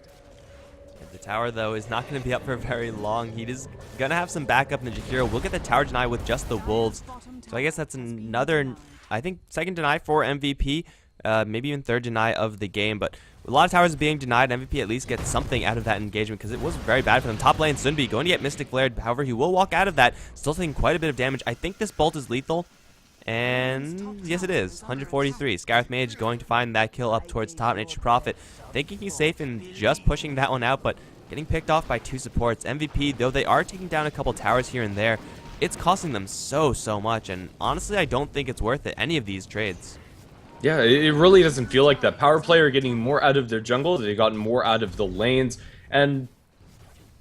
The tower, though, is not going to be up for very long. He is going to have some backup in the Jakiro. We'll get the tower deny with just the Wolves. So I guess that's another, I think, second deny for MVP. Maybe even third deny of the game. But a lot of towers being denied, MVP at least gets something out of that engagement because it was very bad for them. Top lane, Sunbi going to get Mystic Flared. However, he will walk out of that. Still taking quite a bit of damage. I think this bolt is lethal. And yes, it is. 143. Scarth Mage going to find that kill up towards top. Nature Prophet thinking he's safe and just pushing that one out, but getting picked off by 2 supports. MVP, though they are taking down a couple towers here and there, it's costing them so much. And honestly, I don't think it's worth it, any of these trades. Yeah, it really doesn't feel like that. Power play are getting more out of their jungle. They've gotten more out of the lanes. And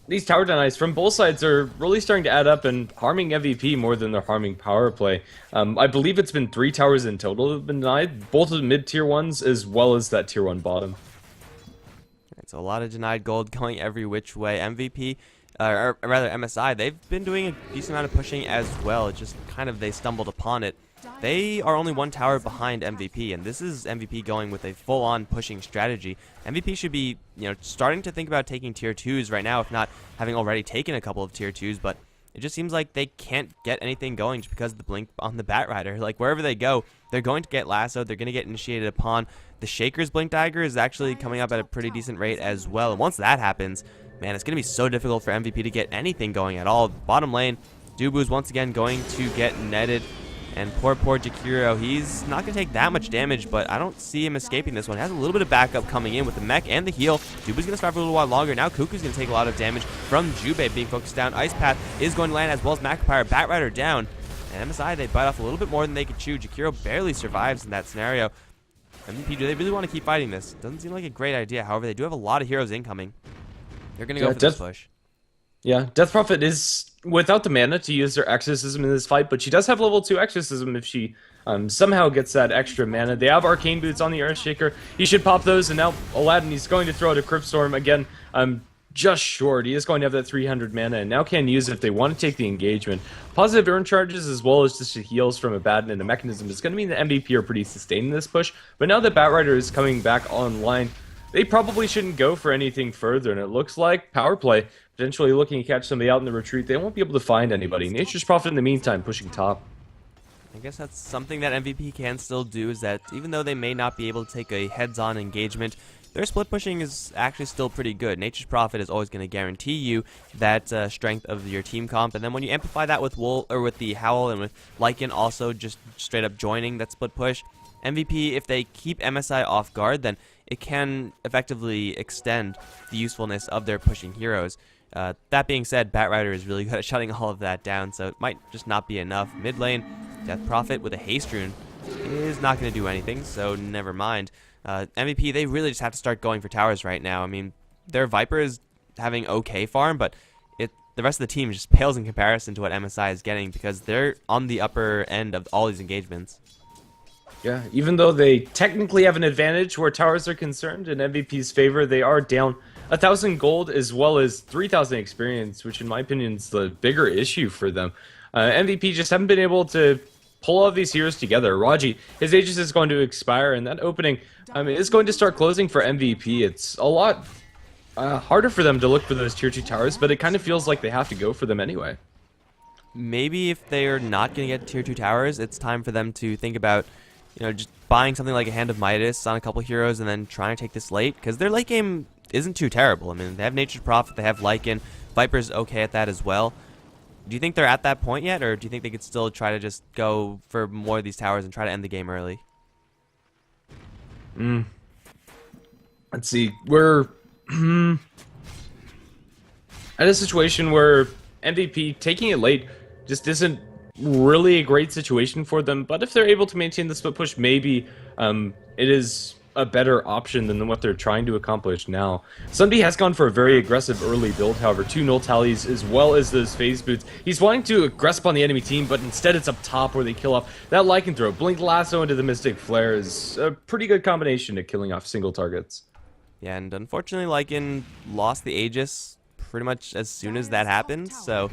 these tower denies from both sides are really starting to add up and harming MVP more than they're harming power play. I believe it's been 3 towers in total that have been denied, both of the mid-tier ones as well as that tier 1 bottom. So a lot of denied gold going every which way. MVP, or rather MSI, they've been doing a decent amount of pushing as well. It's just kind of they stumbled upon it. They are only 1 tower behind MVP, and this is MVP going with a full-on pushing strategy. MVP should be, starting to think about taking tier 2s right now, if not having already taken a couple of tier 2s, but it just seems like they can't get anything going just because of the blink on the Batrider. Like, wherever they go, they're going to get lassoed, they're going to get initiated upon. The Shaker's Blink Dagger is actually coming up at a pretty decent rate as well, and once that happens, man, it's going to be so difficult for MVP to get anything going at all. Bottom lane, Dubu's once again going to get netted. And poor Jakiro, he's not going to take that much damage, but I don't see him escaping this one. He has a little bit of backup coming in with the mech and the heal. Dubu's going to survive for a little while longer. Now Cuckoo's going to take a lot of damage from Jube being focused down. Ice Path is going to land as well as Macapire. Batrider down. And MSI, they bite off a little bit more than they could chew. Jakiro barely survives in that scenario. MVP, do they really want to keep fighting this? Doesn't seem like a great idea. However, they do have a lot of heroes incoming. They're going to go for this push. Yeah, Death Prophet is without the mana to use their Exorcism in this fight, but she does have level 2 Exorcism if she somehow gets that extra mana. They have Arcane Boots on the Earthshaker. He should pop those, and now Aladdin, he's going to throw out a Crypt Storm. Again, just short. He is going to have that 300 mana, and now can use it if they want to take the engagement. Positive urn charges as well as just the heals from Abaddon and a mechanism is going to mean that MVP are pretty sustained in this push, but now that Batrider is coming back online, they probably shouldn't go for anything further, and it looks like power play potentially looking to catch somebody out in the retreat. They won't be able to find anybody. Nature's Prophet in the meantime pushing top. I guess that's something that MVP can still do, is that even though they may not be able to take a heads-on engagement, their split pushing is actually still pretty good. Nature's Prophet is always going to guarantee you that strength of your team comp, and then when you amplify that with with the Howl and with Lycan also just straight up joining that split push, MVP, if they keep MSI off guard, then it can effectively extend the usefulness of their pushing heroes. That being said, Batrider is really good at shutting all of that down, so it might just not be enough. Mid lane, Death Prophet with a Haste Rune is not going to do anything, so never mind. MVP, they really just have to start going for towers right now. I mean, their Viper is having okay farm, but the rest of the team just pales in comparison to what MSI is getting because they're on the upper end of all these engagements. Yeah, even though they technically have an advantage where towers are concerned in MVP's favor, they are down 1,000 gold as well as 3,000 experience, which in my opinion is the bigger issue for them. MVP just haven't been able to pull all of these heroes together. Raji, his Aegis is going to expire, and that opening is going to start closing for MVP. It's a lot harder for them to look for those tier 2 towers, but it kind of feels like they have to go for them anyway. Maybe if they're not going to get tier 2 towers, it's time for them to think about, just buying something like a Hand of Midas on a couple heroes and then trying to take this late, because their late game isn't too terrible. I mean, they have Nature's Prophet, they have Lycan, Viper's okay at that as well. Do you think they're at that point yet, or do you think they could still try to just go for more of these towers and try to end the game early? Let's see. We're at a situation where MVP taking it late just isn't really a great situation for them, but if they're able to maintain the split push, maybe it is a better option than what they're trying to accomplish now. Sunday has gone for a very aggressive early build, however, 2 null tallies as well as those phase boots. He's wanting to aggress upon the enemy team, but instead it's up top where they kill off that Lycan throw. Blink Lasso into the Mystic Flare is a pretty good combination to killing off single targets. Yeah, and unfortunately Lycan lost the Aegis pretty much as soon as that happened, so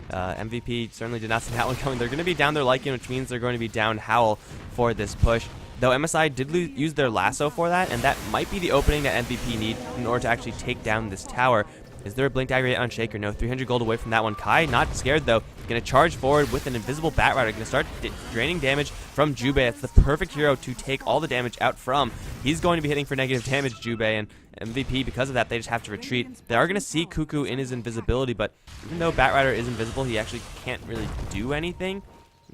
MVP certainly did not see that one coming. They're going to be down their Lycan, which means they're going to be down Howl for this push. Though MSI did use their lasso for that, and that might be the opening that MVP need in order to actually take down this tower. Is there a Blink Dagger yet on Shaker? No, 300 gold away from that one. Kai, not scared though, going to charge forward with an invisible Batrider, going to start draining damage from Jubei. It's the perfect hero to take all the damage out from. He's going to be hitting for negative damage, Jubei, and MVP, because of that, they just have to retreat. They are going to see Cuckoo in his invisibility, but even though Batrider is invisible, he actually can't really do anything.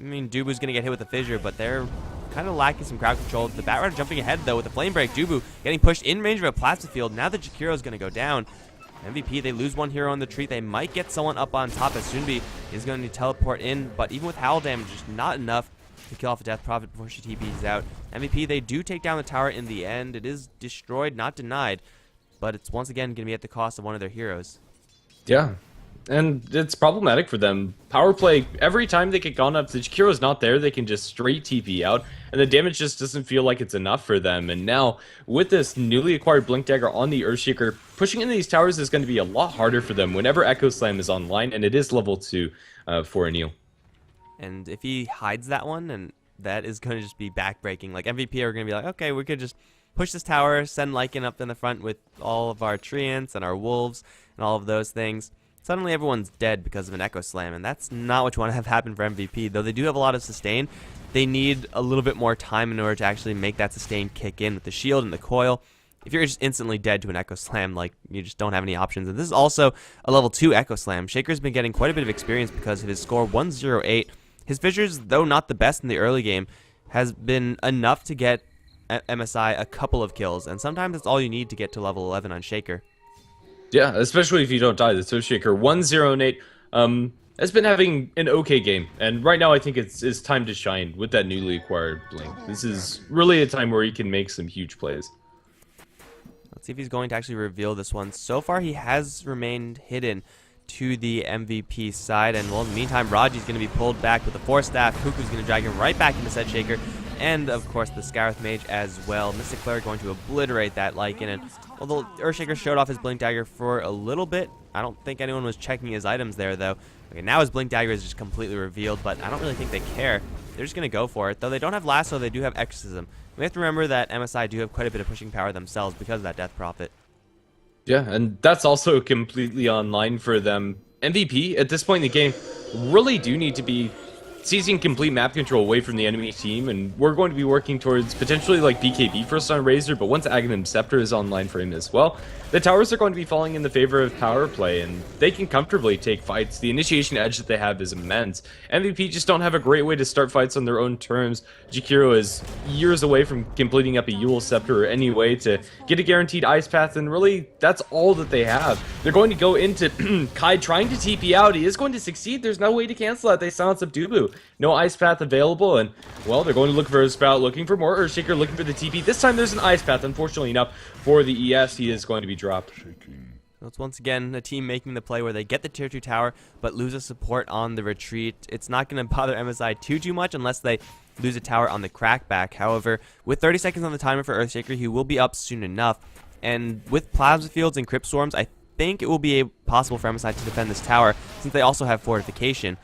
I mean, Dubu's going to get hit with a fissure, but they're kind of lacking some crowd control. The Batrider jumping ahead, though, with a flame break. Dubu getting pushed in range of a plasma field. Now that Jakiro is going to go down. MVP, they lose one hero on the retreat. They might get someone up on top as Sunbi is going to teleport in, but even with Howl damage, just not enough to kill off a Death Prophet before she TPs out. MVP, they do take down the tower in the end. It is destroyed, not denied, but it's once again going to be at the cost of one of their heroes. Yeah. And it's problematic for them. Powerplay, every time they get gone up, the Jakiro's not there, they can just straight TP out, and the damage just doesn't feel like it's enough for them. And now, with this newly acquired Blink Dagger on the Earthshaker, pushing into these towers is going to be a lot harder for them whenever Echo Slam is online, and it is level 2 for Anil. And if he hides that one, and that is going to just be backbreaking. Like, MVP are going to be like, okay, we could just push this tower, send Lycan up in the front with all of our Treants and our Wolves and all of those things. Suddenly everyone's dead because of an Echo Slam, and that's not what you want to have happen for MVP. Though they do have a lot of sustain, they need a little bit more time in order to actually make that sustain kick in with the shield and the coil. If you're just instantly dead to an Echo Slam, like, you just don't have any options. And this is also a level 2 Echo Slam. Shaker's been getting quite a bit of experience because of his score 108. His fissures, though not the best in the early game, has been enough to get MSI a couple of kills, and sometimes that's all you need to get to level 11 on Shaker. Yeah, especially if you don't die. The Earthshaker 108 has been having an okay game, and right now I think it's time to shine with that newly acquired Blink. This is really a time where he can make some huge plays. Let's see if he's going to actually reveal this one. So far, he has remained hidden to the MVP side, and well, in the meantime, Raji's going to be pulled back with the Force Staff. Cuckoo's going to drag him right back into said Shaker, and of course the Scarith Mage as well. Mystic Flare going to obliterate that Lycan, and although Earthshaker showed off his Blink Dagger for a little bit, I don't think anyone was checking his items there, though. Okay, now his Blink Dagger is just completely revealed, but I don't really think they care. They're just going to go for it. Though they don't have Lasso, they do have Exorcism. We have to remember that MSI do have quite a bit of pushing power themselves because of that Death Prophet. Yeah, and that's also completely online for them. MVP, at this point in the game, really do need to be seizing complete map control away from the enemy team, and we're going to be working towards potentially like BKB first on Razor, but once Aghanim Scepter is online for him as well, the towers are going to be falling in the favor of Powerplay, and they can comfortably take fights. The initiation edge that they have is immense. MVP just don't have a great way to start fights on their own terms. Jakiro is years away from completing up a Yule Scepter or any way to get a guaranteed Ice Path, and really, that's all that they have. They're going to go into Kai trying to TP out. He is going to succeed. There's no way to cancel that. They silence up Dubu. No Ice Path available, and, well, they're going to look for a Sprout, looking for more Earthshaker, looking for the TP. This time there's an Ice Path. Unfortunately enough for the ES, he is going to be dropped. So it's once again a team making the play where they get the tier 2 tower, but lose a support on the retreat. It's not going to bother MSI too much unless they lose a tower on the crackback. However, with 30 seconds on the timer for Earthshaker, he will be up soon enough. And with Plasma Fields and Crypt Swarms, I think it will be possible for MSI to defend this tower, since they also have fortification.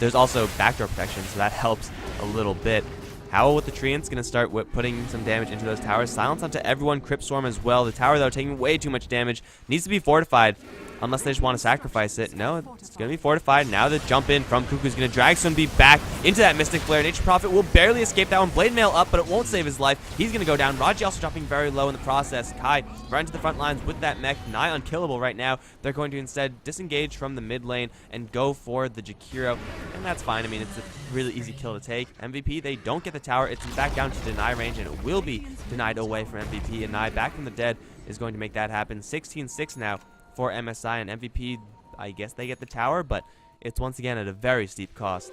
There's also backdoor protection, so that helps a little bit. Howl with the Treant's going to start putting some damage into those towers. Silence onto everyone, Crypt Swarm as well. The tower, though, taking way too much damage. Needs to be fortified, unless they just want to sacrifice it. No, it's going to be fortified. Now the jump in from Cuckoo is going to drag Sunbeam back into that Mystic Flare. Nature Prophet will barely escape that one. Blade Mail up, but it won't save his life. He's going to go down. Raji also dropping very low in the process. Kai right into the front lines with that mech. Nigh unkillable right now. They're going to instead disengage from the mid lane and go for the Jakiro. And that's fine. I mean, it's a really easy kill to take. MVP, they don't get the tower. It's back down to deny range, and it will be denied away from MVP. And Nye back from the dead is going to make that happen. 16-6 now for MSI, and MVP, I guess they get the tower, but it's once again at a very steep cost.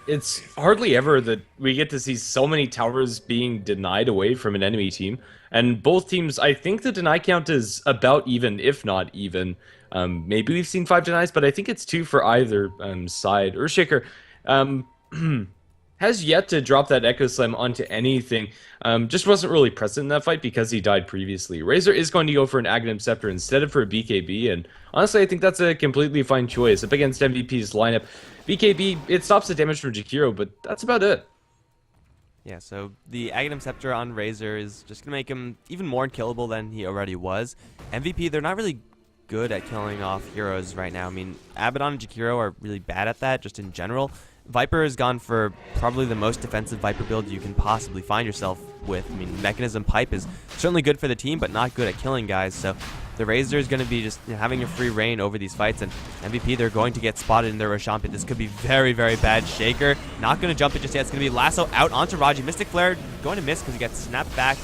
It's hardly ever that we get to see so many towers being denied away from an enemy team. And both teams, I think the deny count is about even, if not even. Maybe we've seen 5 denies, but I think it's 2 for either side. Earthshaker has yet to drop that Echo Slam onto anything. Just wasn't really present in that fight because he died previously. Razor is going to go for an Aghanim Scepter instead of for a BKB, and honestly, I think that's a completely fine choice. Up against MVP's lineup, BKB, it stops the damage from Jakiro, but that's about it. Yeah, so the Aghanim Scepter on Razor is just going to make him even more unkillable than he already was. MVP, they're not really good at killing off heroes right now. I mean, Abaddon and Jakiro are really bad at that, just in general. Viper has gone for probably the most defensive Viper build you can possibly find yourself with. I mean, Mechanism Pipe is certainly good for the team, but not good at killing guys. So the Razor is going to be just having a free reign over these fights, and MVP, they're going to get spotted in their Roshan pit. This could be very, very bad. Shaker, not going to jump it just yet. It's going to be Lasso out onto Raji. Mystic Flare going to miss because he got snapped back.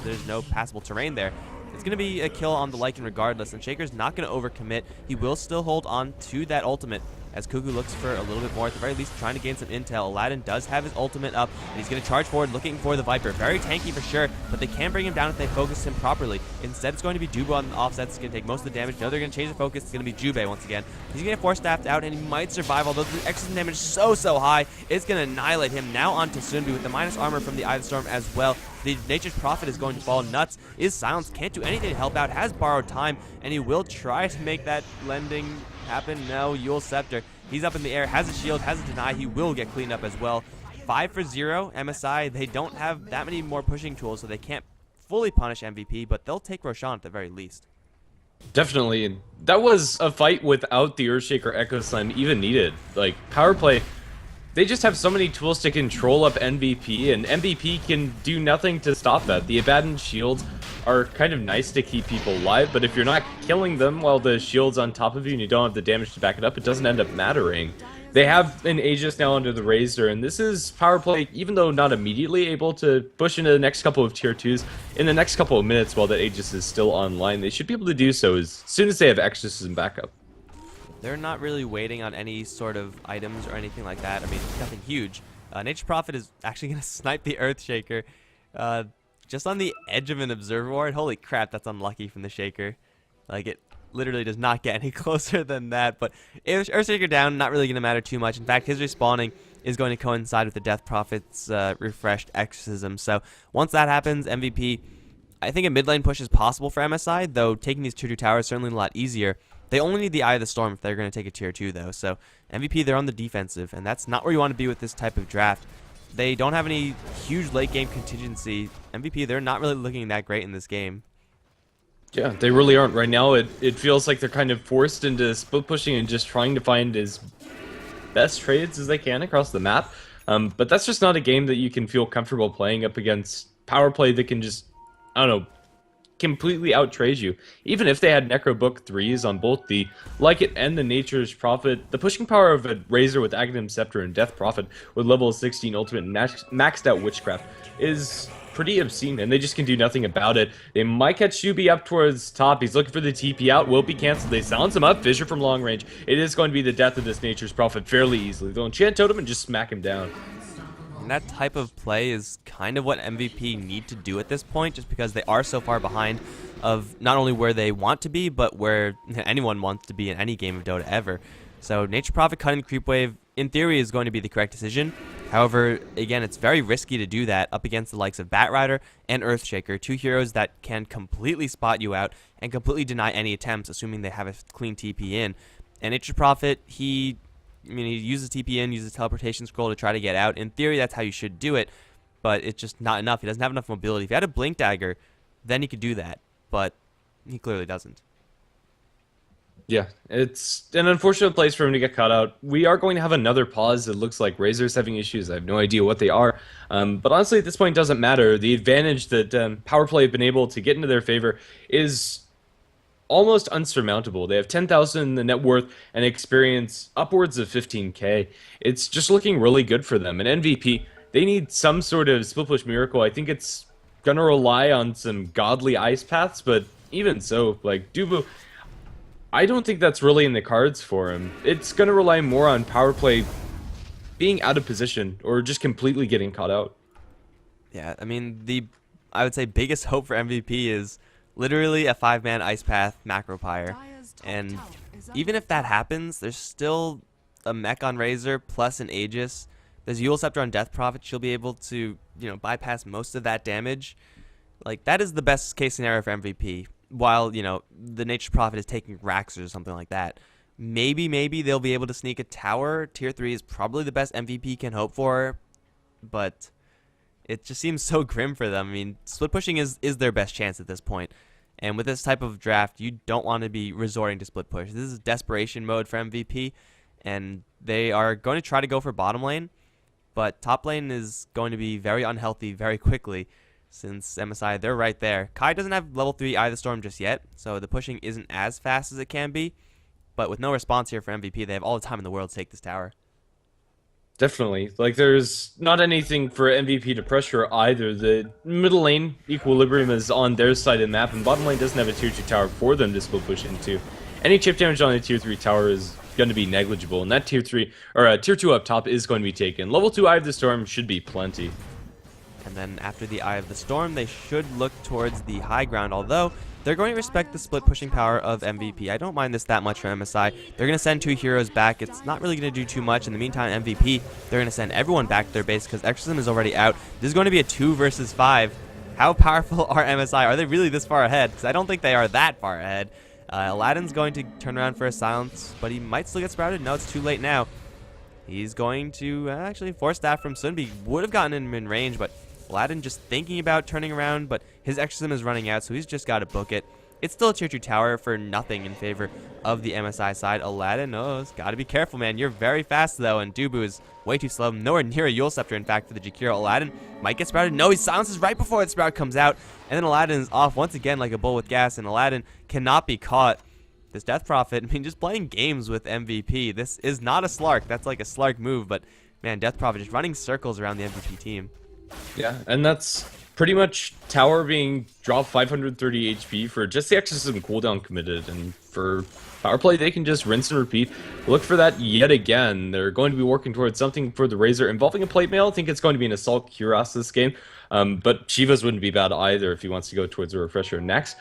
There's no passable terrain there. It's going to be a kill on the Lycan regardless, and Shaker's not going to overcommit. He will still hold on to that ultimate as Cuckoo looks for a little bit more, at the very least trying to gain some intel. Aladdin does have his ultimate up, and he's going to charge forward looking for the Viper. Very tanky for sure, but they can bring him down if they focus him properly. Instead, it's going to be Dubu on the offset. It's going to take most of the damage. No, they're going to change the focus. It's going to be Jubei once again. He's going to get 4-staffed out, and he might survive, although the extra damage is so high. It's going to annihilate him. Now onto Sunbi with the minus armor from the Eye of the Storm as well. The Nature's Prophet is going to fall nuts. Is silenced, can't do anything to help out, has borrowed time, and he will try to make that lending happen. No, Yule Scepter. He's up in the air, has a shield, has a deny. He will get cleaned up as well. 5 for 0, MSI. They don't have that many more pushing tools, so they can't fully punish MVP, but they'll take Roshan at the very least. Definitely, and that was a fight without the Earthshaker Echo Slam even needed. Like, Powerplay, they just have so many tools to control up MVP, and MVP can do nothing to stop that. The Abaddon shields are kind of nice to keep people alive, but if you're not killing them while the shield's on top of you and you don't have the damage to back it up, it doesn't end up mattering. They have an Aegis now under the Razor, and this is Powerplay, even though not immediately able to push into the next couple of tier 2s, in the next couple of minutes while that Aegis is still online, they should be able to do so as soon as they have Exorcism backup. They're not really waiting on any sort of items or anything like that. I mean, nothing huge. Nature's Prophet is actually going to snipe the Earthshaker just on the edge of an Observer Ward. Holy crap, that's unlucky from the Shaker. Like, it literally does not get any closer than that. But Earthshaker down, not really going to matter too much. In fact, his respawning is going to coincide with the Death Prophet's refreshed Exorcism. So once that happens, MVP, I think a mid lane push is possible for MSI, though taking these tier 2 towers is certainly a lot easier. They only need the Eye of the Storm if they're going to take a tier 2, though. So MVP, they're on the defensive, and that's not where you want to be with this type of draft. They don't have any huge late game contingency. MVP, they're not really looking that great in this game. Yeah, they really aren't. Right now, it feels like they're kind of forced into split pushing and just trying to find as best trades as they can across the map. But that's just not a game that you can feel comfortable playing up against power play that can just, I don't know, completely outtrade you. Even if they had Necrobook 3s on both the Like It and the Nature's Prophet, the pushing power of a Razor with Aghanim Scepter and Death Prophet with level 16 Ultimate maxed out Witchcraft is pretty obscene, and they just can do nothing about it. They might catch Shubi up towards top. He's looking for the TP out. Will be canceled. They silence him up. Fissure from long range. It is going to be the death of this Nature's Prophet fairly easily. They'll enchant Totem and just smack him down. And that type of play is kind of what MVP need to do at this point, just because they are so far behind of not only where they want to be, but where anyone wants to be in any game of Dota ever. So Nature Prophet cutting the creep wave, in theory, is going to be the correct decision. However, again, it's very risky to do that up against the likes of Batrider and Earthshaker, two heroes that can completely spot you out and completely deny any attempts, assuming they have a clean TP in. And Nature Prophet, he uses TP in, uses teleportation scroll to try to get out. In theory, that's how you should do it, but it's just not enough. He doesn't have enough mobility. If he had a Blink Dagger, then he could do that, but he clearly doesn't. Yeah, it's an unfortunate place for him to get caught out. We are going to have another pause. It looks like Razor's having issues. I have no idea what they are. But honestly, at this point, it doesn't matter. The advantage that Powerplay have been able to get into their favor is almost unsurmountable. They have 10,000 in the net worth and experience upwards of 15k. It's just looking really good for them. And MVP, they need some sort of split push miracle. I think it's going to rely on some godly ice paths, but even so, like Dubu, I don't think that's really in the cards for him. It's going to rely more on power play being out of position or just completely getting caught out. Yeah, I mean, I would say biggest hope for MVP is literally a 5-man Ice Path Macro Pyre. And even if that happens, there's still a mech on Razor plus an Aegis. There's Eul Scepter on Death Prophet. She'll be able to, bypass most of that damage. Like, that is the best case scenario for MVP. While, the Nature Prophet is taking Rax or something like that. Maybe they'll be able to sneak a tower. Tier 3 is probably the best MVP can hope for, but it just seems so grim for them. I mean, split pushing is their best chance at this point. And with this type of draft, you don't want to be resorting to split push. This is desperation mode for MVP, and they are going to try to go for bottom lane, but top lane is going to be very unhealthy very quickly. Since MSI, they're right there. Kai doesn't have level 3 Eye of the Storm just yet, so the pushing isn't as fast as it can be. But with no response here for MVP, they have all the time in the world to take this tower. Definitely. Like, there's not anything for MVP to pressure either. The middle lane equilibrium is on their side of the map, and bottom lane doesn't have a tier 2 tower for them to split push into. Any chip damage on a tier 3 tower is going to be negligible, and that tier 3 or tier 2 up top is going to be taken. Level 2 Eye of the Storm should be plenty. And then after the Eye of the Storm, they should look towards the high ground, although they're going to respect the split pushing power of MVP. I don't mind this that much for MSI. They're going to send 2 heroes back. It's not really going to do too much. In the meantime, MVP, they're going to send everyone back to their base because Exorcism is already out. This is going to be a 2 versus 5. How powerful are MSI? Are they really this far ahead? Because I don't think they are that far ahead. Aladdin's going to turn around for a silence, but he might still get sprouted. No, it's too late now. He's going to actually force that from Sunbi. Would have gotten him in range, but Aladdin just thinking about turning around, but his Exorcism is running out, so he's just got to book it. It's still a tier 2 tower for nothing in favor of the MSI side. Aladdin, it's got to be careful, man. You're very fast, though, and Dubu is way too slow. Nowhere near a Eul Scepter, in fact, for the Jakiro. Aladdin might get sprouted. No, he silences right before the sprout comes out, and then Aladdin is off once again like a bull with gas, and Aladdin cannot be caught. This Death Prophet, just playing games with MVP. This is not a Slark. That's like a Slark move, but, man, Death Prophet just running circles around the MVP team. Yeah, and that's pretty much tower being dropped 530 HP for just the Exorcism cooldown committed, and for power play they can just rinse and repeat. Look for that yet again. They're going to be working towards something for the Razor involving a plate mail. I think it's going to be an Assault Cuirass this game, but Shivas wouldn't be bad either if he wants to go towards a Refresher next.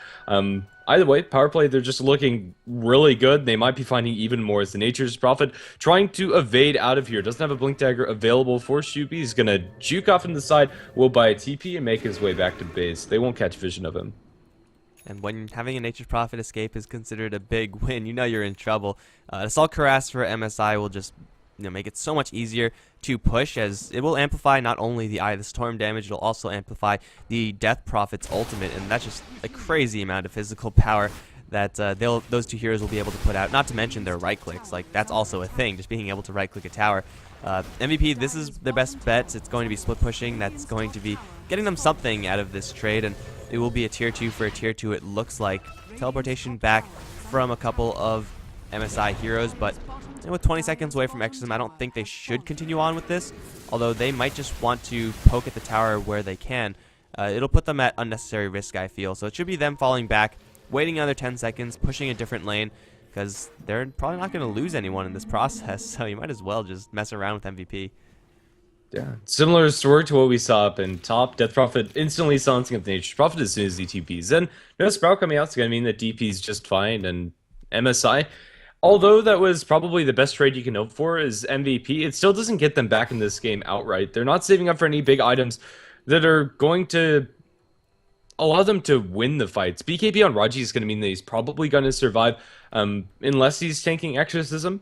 Either way, power play, they're just looking really good. They might be finding even more as the Nature's Prophet trying to evade out of here. Doesn't have a Blink Dagger available for Shubi. He's going to juke off in the side, will buy a TP, and make his way back to base. They won't catch vision of him. And when having a Nature's Prophet escape is considered a big win, you're in trouble. Assault Cuirass for MSI will just make it so much easier to push, as it will amplify not only the Eye of the Storm damage, it'll also amplify the Death Prophet's ultimate, and that's just a crazy amount of physical power that those two heroes will be able to put out. Not to mention their right clicks. Like, that's also a thing, just being able to right click a tower. MVP, this is their best bet. It's going to be split pushing. That's going to be getting them something out of this trade, and it will be a tier 2 for a tier 2, it looks like. Teleportation back from a couple of MSI heroes, but with 20 seconds away from Exorcism, I don't think they should continue on with this, although they might just want to poke at the tower where they can. It'll put them at unnecessary risk, I feel, so it should be them falling back, waiting another 10 seconds, pushing a different lane, because they're probably not going to lose anyone in this process, so you might as well just mess around with MVP. Yeah, similar story to what we saw up in top. Death Prophet instantly silencing up the Nature's Prophet as soon as he TPs. And no Sprout coming out is going to mean that DP's just fine, and MSI, although that was probably the best trade you can hope for, is MVP. It still doesn't get them back in this game outright. They're not saving up for any big items that are going to allow them to win the fights. BKB on Raji is going to mean that he's probably going to survive unless he's tanking Exorcism,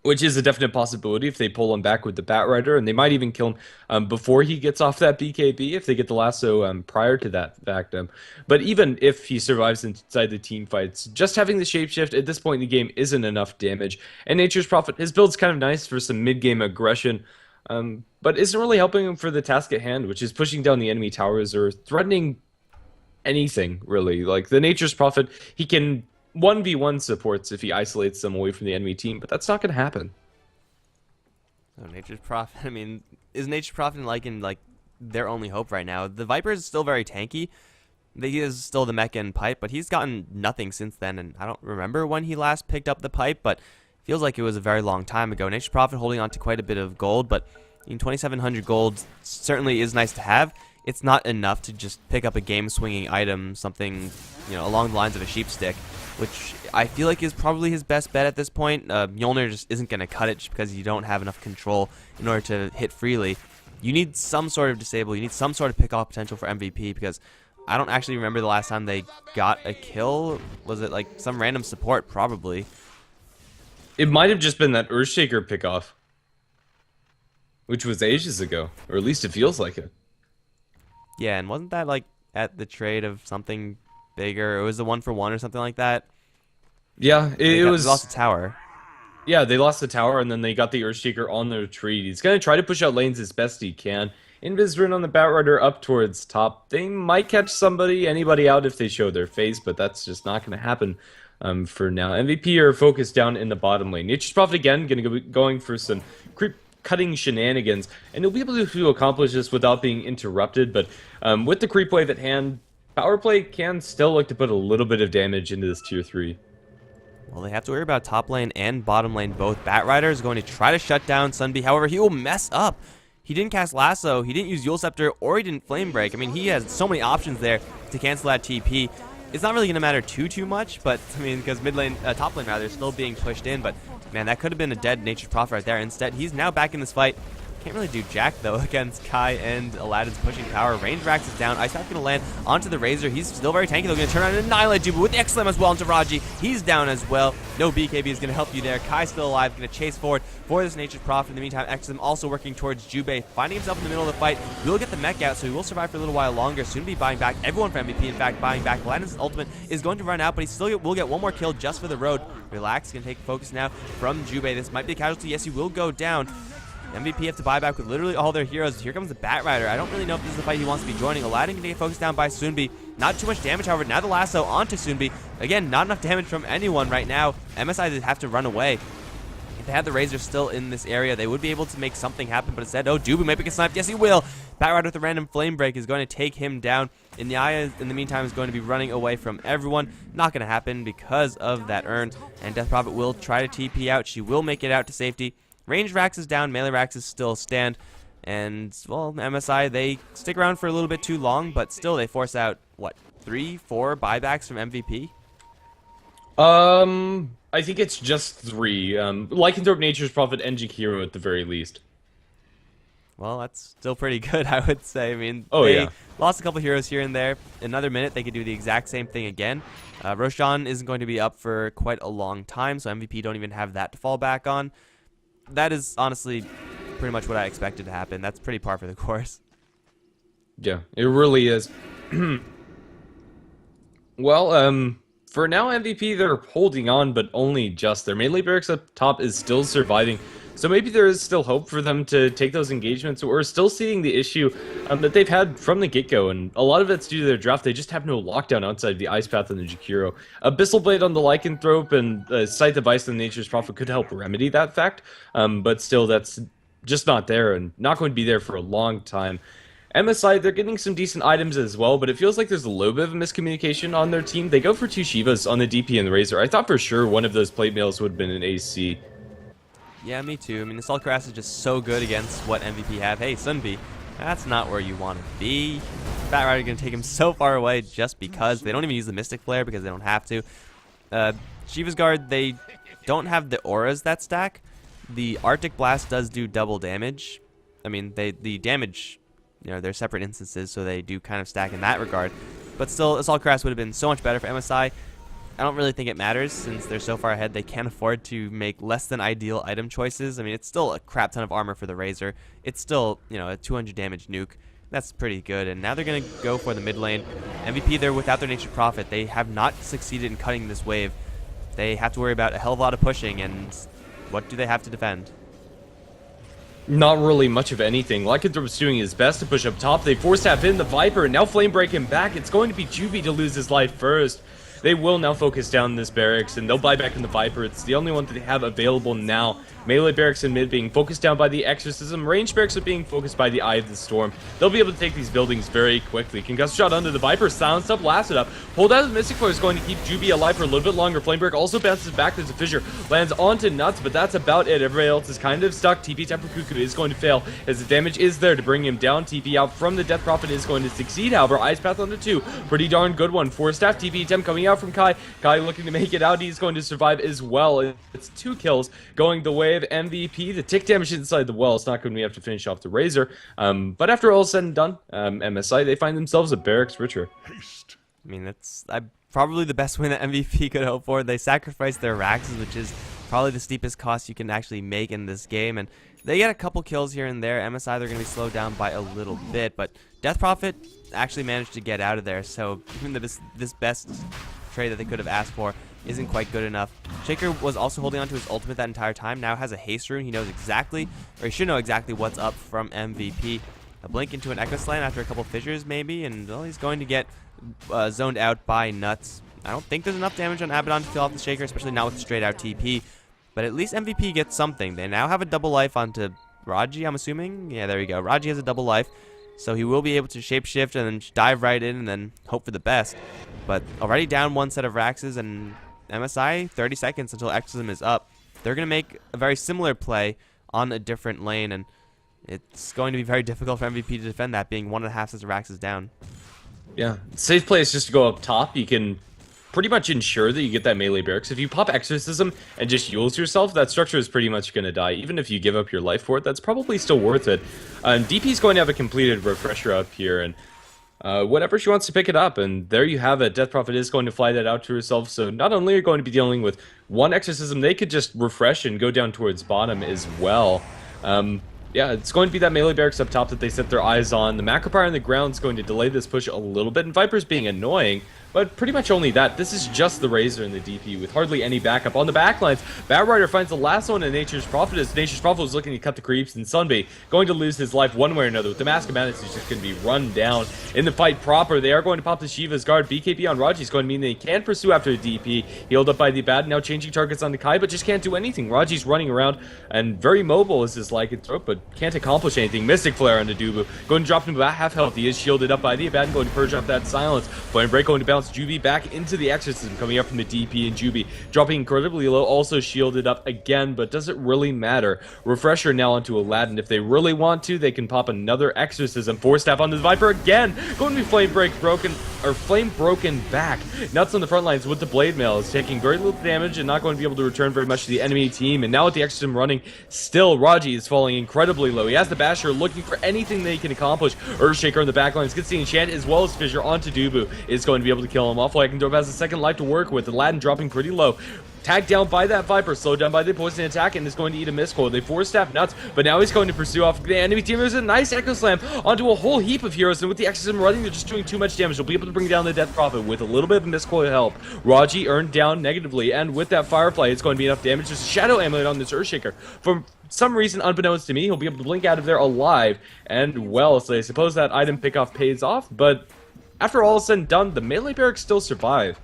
which is a definite possibility if they pull him back with the Batrider, and they might even kill him before he gets off that BKB if they get the lasso prior to that fact. But even if he survives inside the team fights, just having the shapeshift at this point in the game isn't enough damage. And Nature's Prophet, his build's kind of nice for some mid-game aggression, but isn't really helping him for the task at hand, which is pushing down the enemy towers or threatening anything, really. Like, the Nature's Prophet, he can 1v1 supports if he isolates them away from the enemy team, but that's not going to happen. So Nature's Prophet, I mean, is Nature's Prophet like their only hope right now? The Viper is still very tanky. He is still the mech and pipe, but he's gotten nothing since then, and I don't remember when he last picked up the pipe, but feels like it was a very long time ago. Nature's Prophet holding on to quite a bit of gold, but 2,700 gold certainly is nice to have. It's not enough to just pick up a game-swinging item, something, along the lines of a sheep stick, which I feel like is probably his best bet at this point. Mjolnir just isn't going to cut it just because you don't have enough control in order to hit freely. You need some sort of disable. You need some sort of pick-off potential for MVP, because I don't actually remember the last time they got a kill. Was it like some random support? Probably. It might have just been that Earthshaker pick-off, which was ages ago, or at least it feels like it. Yeah, and wasn't that like at the trade of something bigger? It was the 1-for-1 or something like that. Yeah, it was. They lost the tower. Yeah, they lost the tower, and then they got the Earthshaker on the retreat. He's going to try to push out lanes as best he can. Invisrin on the Batrider up towards top. They might catch anybody out if they show their face, but that's just not going to happen for now. MVP are focused down in the bottom lane. Nature's Prophet again going to be going for some creep cutting shenanigans, and he'll be able to accomplish this without being interrupted, but with the creep wave at hand, Powerplay can still look to put a little bit of damage into this tier 3. Well, they have to worry about top lane and bottom lane both. Batrider is going to try to shut down Sunbee, however, he will mess up. He didn't cast Lasso, he didn't use Yule Scepter, or he didn't Flame Break. I mean, he has so many options there to cancel that TP. It's not really going to matter too much, but, I mean, because top lane rather, is still being pushed in, but, man, that could have been a dead Nature's Prophet right there. Instead, he's now back in this fight. Can't really do jack, though, against Kai and Aladdin's pushing power. Range Rax is down. Ice Path's going to land onto the Razor. He's still very tanky, though. Going to turn around and annihilate Juba with the X-Slam as well into Raji. He's down as well. No BKB is going to help you there. Kai's still alive. Going to chase forward for this Nature's Prophet. In the meantime, X-Slam also working towards Jubei, finding himself in the middle of the fight. He will get the mech out, so he will survive for a little while longer. Soon be buying back everyone for MVP. In fact, buying back Aladdin's ultimate is going to run out, but he still will get one more kill just for the road. Relax, going to take focus now from Jubei. This might be a casualty. Yes, he will go down. MVP have to buy back with literally all their heroes. Here comes the Batrider. I don't really know if this is the fight he wants to be joining. Aladdin can get focused down by Sunbi. Not too much damage, however. Now the lasso onto Sunbi. Again, not enough damage from anyone right now. MSI have to run away. If they had the Razor still in this area, they would be able to make something happen, but instead, oh, Dubu might get sniped. Yes, he will. Batrider with a random Flame Break is going to take him down. In the meantime, is going to be running away from everyone. Not going to happen because of that urn. And Death Prophet will try to TP out. She will make it out to safety. Range Rax is down, melee Rax is still stand, and, well, MSI, they stick around for a little bit too long, but still they force out, what, 3-4 buybacks from MVP? I think it's just 3. Lycanthrope, Nature's Prophet, and Jakiro at the very least. Well, that's still pretty good, I would say. I mean, they lost a couple heroes here and there. Another minute, they could do the exact same thing again. Roshan isn't going to be up for quite a long time, so MVP don't even have that to fall back on. That is honestly pretty much what I expected to happen. That's pretty par for the course. Yeah, it really is. Well, for now, MVP, they're holding on, but only just. Their melee barracks up top is still surviving. So maybe there is still hope for them to take those engagements. We're still seeing the issue that they've had from the get-go, and a lot of it's due to their draft. They just have no lockdown outside of the Ice Path and the Jakiro. Abyssal Blade on the Lycanthrope and Sight Device on the Nature's Prophet could help remedy that fact, but still, that's just not there and not going to be there for a long time. MSI, they're getting some decent items as well, but it feels like there's a little bit of a miscommunication on their team. They go for 2 Shivas on the DP and the Razor. I thought for sure one of those plate mails would have been an AC. Yeah, me too. I mean, the Skullcrass is just so good against what MVP have. Hey, Sunby, that's not where you want to be. Bat Rider going to take him so far away just because. They don't even use the Mystic Flare because they don't have to. Shiva's Guard, they don't have the auras that stack. The Arctic Blast does do double damage. I mean, the damage, you know, they're separate instances, so they do kind of stack in that regard. But still, Assault Crass would have been so much better for MSI. I don't really think it matters since they're so far ahead. They can't afford to make less than ideal item choices. I mean, it's still a crap ton of armor for the Razor. It's still, you know, a 200 damage nuke. That's pretty good. And now they're going to go for the mid lane. MVP, they're without their Nature's Prophet. They have not succeeded in cutting this wave. They have to worry about a hell of a lot of pushing, and what do they have to defend? Not really much of anything. Lycanthrope's doing his best to push up top. They force tap in the Viper, and now Flame break him back. It's going to be Juby to lose his life first. They will now focus down this barracks, and they'll buy back in the Viper. It's the only one that they have available now. Melee barracks in mid being focused down by the Exorcism. Range barracks are being focused by the Eye of the Storm. They'll be able to take these buildings very quickly. Concussive shot under the Viper, silenced up, blasted up. Pulled out of the Mystic Flare is going to keep Juby alive for a little bit longer. Flame break also bounces back. There's a fissure. Lands onto Nuts, but that's about it. Everybody else is kind of stuck. TP Temper Cuckoo is going to fail as the damage is there to bring him down. TP out from the Death Prophet is going to succeed. However, Ice Path on the 2. Pretty darn good one. 4 staff TP attempt coming out from Kai. Kai looking to make it out. He's going to survive as well. It's 2 kills going the way of MVP. The tick damage inside the well is not going to have to finish off the Razor. But after all is said and done, MSI, they find themselves a barracks richer. I mean, that's probably the best win that MVP could hope for. They sacrificed their Raxes, which is probably the steepest cost you can actually make in this game. And they get a couple kills here and there. MSI, they're going to be slowed down by a little bit. But Death Prophet actually managed to get out of there. So even though this best trade that they could have asked for isn't quite good enough. Shaker was also holding on to his ultimate that entire time. Now has a haste rune. He knows exactly, or he should know exactly what's up from MVP. A blink into an Echo Slam after a couple fissures maybe, and well, he's going to get zoned out by Nuts. I don't think there's enough damage on Abaddon to kill off the Shaker, especially not with straight out TP. But at least MVP gets something. They now have a double life onto Raji, I'm assuming. Yeah, there we go. Raji has a double life. So he will be able to shapeshift and then dive right in and then hope for the best. But already down 1 set of Raxes, and MSI, 30 seconds until Exorcism is up. They're going to make a very similar play on a different lane, and it's going to be very difficult for MVP to defend that, being 1.5 sets of Raxes down. Yeah, safe play is just to go up top. You can pretty much ensure that you get that melee barracks. If you pop Exorcism and just Yules yourself, that structure is pretty much going to die. Even if you give up your life for it, that's probably still worth it. DP is going to have a completed refresher up here, and whenever she wants to pick it up, and there you have it. Death Prophet is going to fly that out to herself, so not only are you going to be dealing with 1 Exorcism, they could just refresh and go down towards bottom as well. Yeah, it's going to be that melee barracks up top that they set their eyes on. The Macropyre on the ground is going to delay this push a little bit, and Viper's being annoying, but pretty much only that. This is just the Razor and the DP with hardly any backup. On the backlines, Bat Rider finds the last one in Nature's Prophet as Nature's Prophet was looking to cut the creeps, and Sunbay going to lose his life one way or another. With the Mask of Madness, he's just going to be run down in the fight proper. They are going to pop the Shiva's Guard. BKB on Raji is going to mean they can pursue after the DP. Healed up by the Bad, now changing targets on the Kai, but just can't do anything. Raji's running around and very mobile as his Lycanthrope, but can't accomplish anything. Mystic Flare on the Dubu. Going to drop him about half health. He is shielded up by the Bad, going to purge up that silence. Flame Break going to bounce Juby back into the Exorcism, coming up from the DP, and Juby dropping incredibly low, also shielded up again, but does it really matter? Refresher now onto Aladdin. If they really want to, they can pop another Exorcism. 4 staff onto the Viper again. Going to be Flame broken back. Nuts on the front lines with the Blade Mail is taking very little damage and not going to be able to return very much to the enemy team. And now with the Exorcism running, still Raji is falling incredibly low. He has the Basher looking for anything that he can accomplish. Earthshaker on the backlines gets the enchant as well as Fissure onto Dubu. Is going to be able to kill him off. Lycanthrope has a second life to work with. Aladdin dropping pretty low. tagged down by that Viper, slowed down by the poison attack, and is going to eat a miscoil. They force staff nuts, but now he's going to pursue off the enemy team. There's a nice Echo Slam onto a whole heap of heroes, and with the Exorcism running, they're just doing too much damage. They'll be able to bring down the Death Prophet with a little bit of miscoil help. Raji earned down negatively, and with that Firefly, it's going to be enough damage. There's a Shadow Amulet on this Earthshaker. For some reason, unbeknownst to me, he'll be able to blink out of there alive, and well, so I suppose that item pickoff pays off, but after all is said and done, the melee barracks still survive.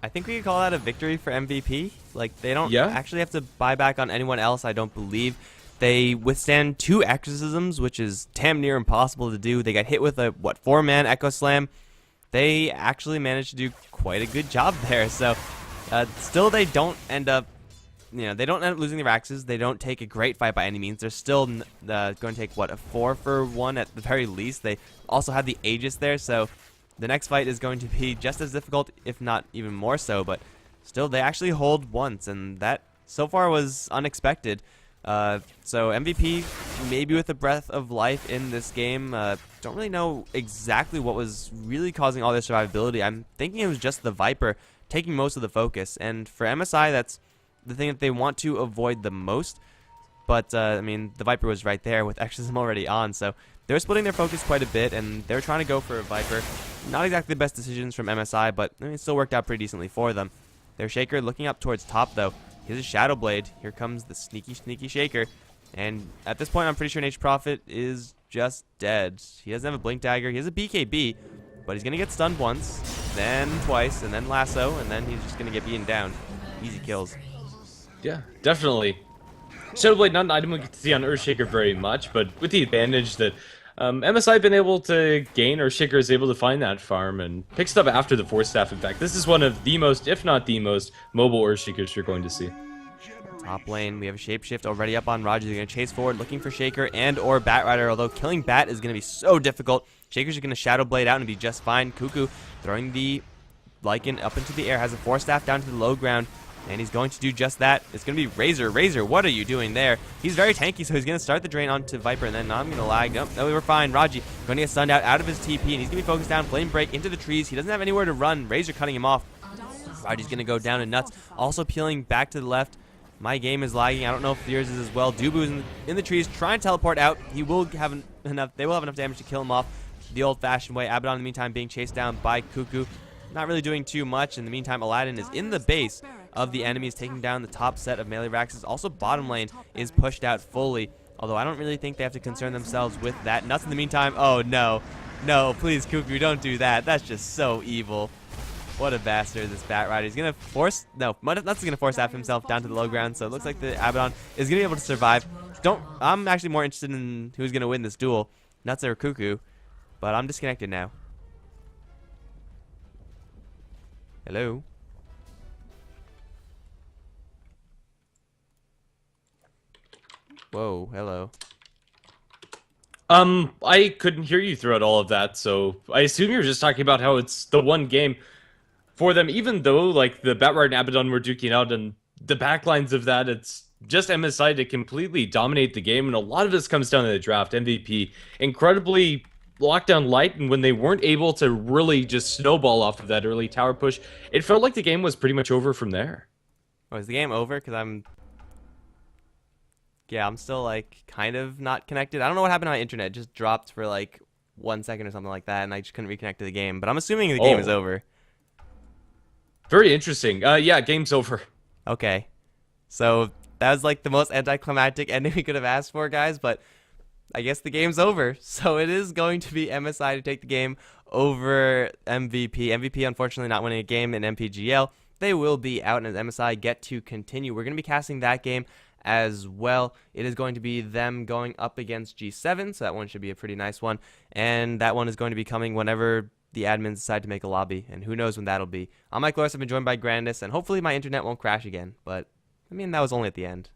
I think we could call that a victory for MVP. Like, they don't actually have to buy back on anyone else, I don't believe. They withstand 2 exorcisms, which is damn near impossible to do. They got hit with a, 4-man Echo Slam. They actually managed to do quite a good job there. So, still they don't end up, they don't end up losing their axes. They don't take a great fight by any means. They're still going to take, a 4-for-1 at the very least. They also have the Aegis there, so the next fight is going to be just as difficult, if not even more so, but still, they actually hold once, and that so far was unexpected. So MVP, maybe with a breath of life in this game. Don't really know exactly what was really causing all their survivability. I'm thinking it was just the Viper taking most of the focus, and for MSI, that's the thing that they want to avoid the most. But, I mean, the Viper was right there with Exorcism already on, so they're splitting their focus quite a bit, and they're trying to go for a Viper. Not exactly the best decisions from MSI, but I mean, it still worked out pretty decently for them. Their Shaker looking up towards top, though. Here's a Shadow Blade. Here comes the sneaky Shaker. And at this point, I'm pretty sure Prophet is just dead. He doesn't have a Blink Dagger. He has a BKB, but he's going to get stunned once, then twice, and then Lasso, and then he's just going to get beaten down. Easy kills. Yeah, definitely. Shadow Blade, not an item we get to see on Earthshaker very much, but with the advantage that MSI been able to gain, Earthshaker is able to find that farm and picks it up after the Force Staff. In fact, this is one of the most, if not the most, mobile Earthshakers you're going to see. Top lane, we have a Shapeshift already up on Roger. They're going to chase forward, looking for Shaker and or Batrider, although killing Bat is going to be so difficult. Shaker's going to Shadow Blade out and be just fine. Cuckoo throwing the Lycan up into the air, has a Force Staff down to the low ground. And he's going to do just that. It's going to be Razor. Razor, what are you doing there? He's very tanky, so he's going to start the drain onto Viper, and then no, I'm going to lag. Nope, no, we were fine. Raji going to get stunned out of his TP, and he's going to be focused down. Flame Break into the trees. He doesn't have anywhere to run. Razor cutting him off. Raji's going to go down and nuts. Also peeling back to the left. My game is lagging. I don't know if yours is as well. Dubu is in the trees trying to teleport out. He will have enough. They will have enough damage to kill him off the old-fashioned way. Abaddon, in the meantime, being chased down by Cuckoo. Not really doing too much. In the meantime, Aladdin is in the base of the enemies, taking down the top set of melee Raxes. Also, bottom lane is pushed out fully, although I don't really think they have to concern themselves with that. Nuts in the meantime. Oh, no. No, please, Cuckoo, don't do that. That's just so evil. What a bastard, this Batrider. He's going to force... No, Nuts is going to force half himself down to the low ground, so it looks like the Abaddon is going to be able to survive. I'm actually more interested in who's going to win this duel, Nuts or Cuckoo, but I'm disconnected now. Hello? Whoa, hello. I couldn't hear you throughout all of that, so I assume you were just talking about how it's the one game for them, even though, like, the Batrider and Abaddon were duking out, and the backlines of that, it's just MSI to completely dominate the game, and a lot of this comes down to the draft. MVP, incredibly lockdown light, and when they weren't able to really just snowball off of that early tower push, it felt like the game was pretty much over from there. Oh, is the game over? Because I'm still, like, kind of not connected. I don't know what happened to my internet. It just dropped for, like, 1 second or something like that, and I just couldn't reconnect to the game. But I'm assuming the game is over. Very interesting. Yeah, game's over. Okay. So that was, like, the most anticlimactic ending we could have asked for, guys, but I guess the game's over. So it is going to be MSI to take the game over MVP. MVP, unfortunately, not winning a game in MPGL. They will be out, and as MSI get to continue, we're going to be casting that game as well. It is going to be them going up against G7, so that one should be a pretty nice one, and that one is going to be coming whenever the admins decide to make a lobby, and who knows when that'll be. I'm Mike Loris, I've been joined by Grandis, and hopefully my internet won't crash again, but I mean, that was only at the end.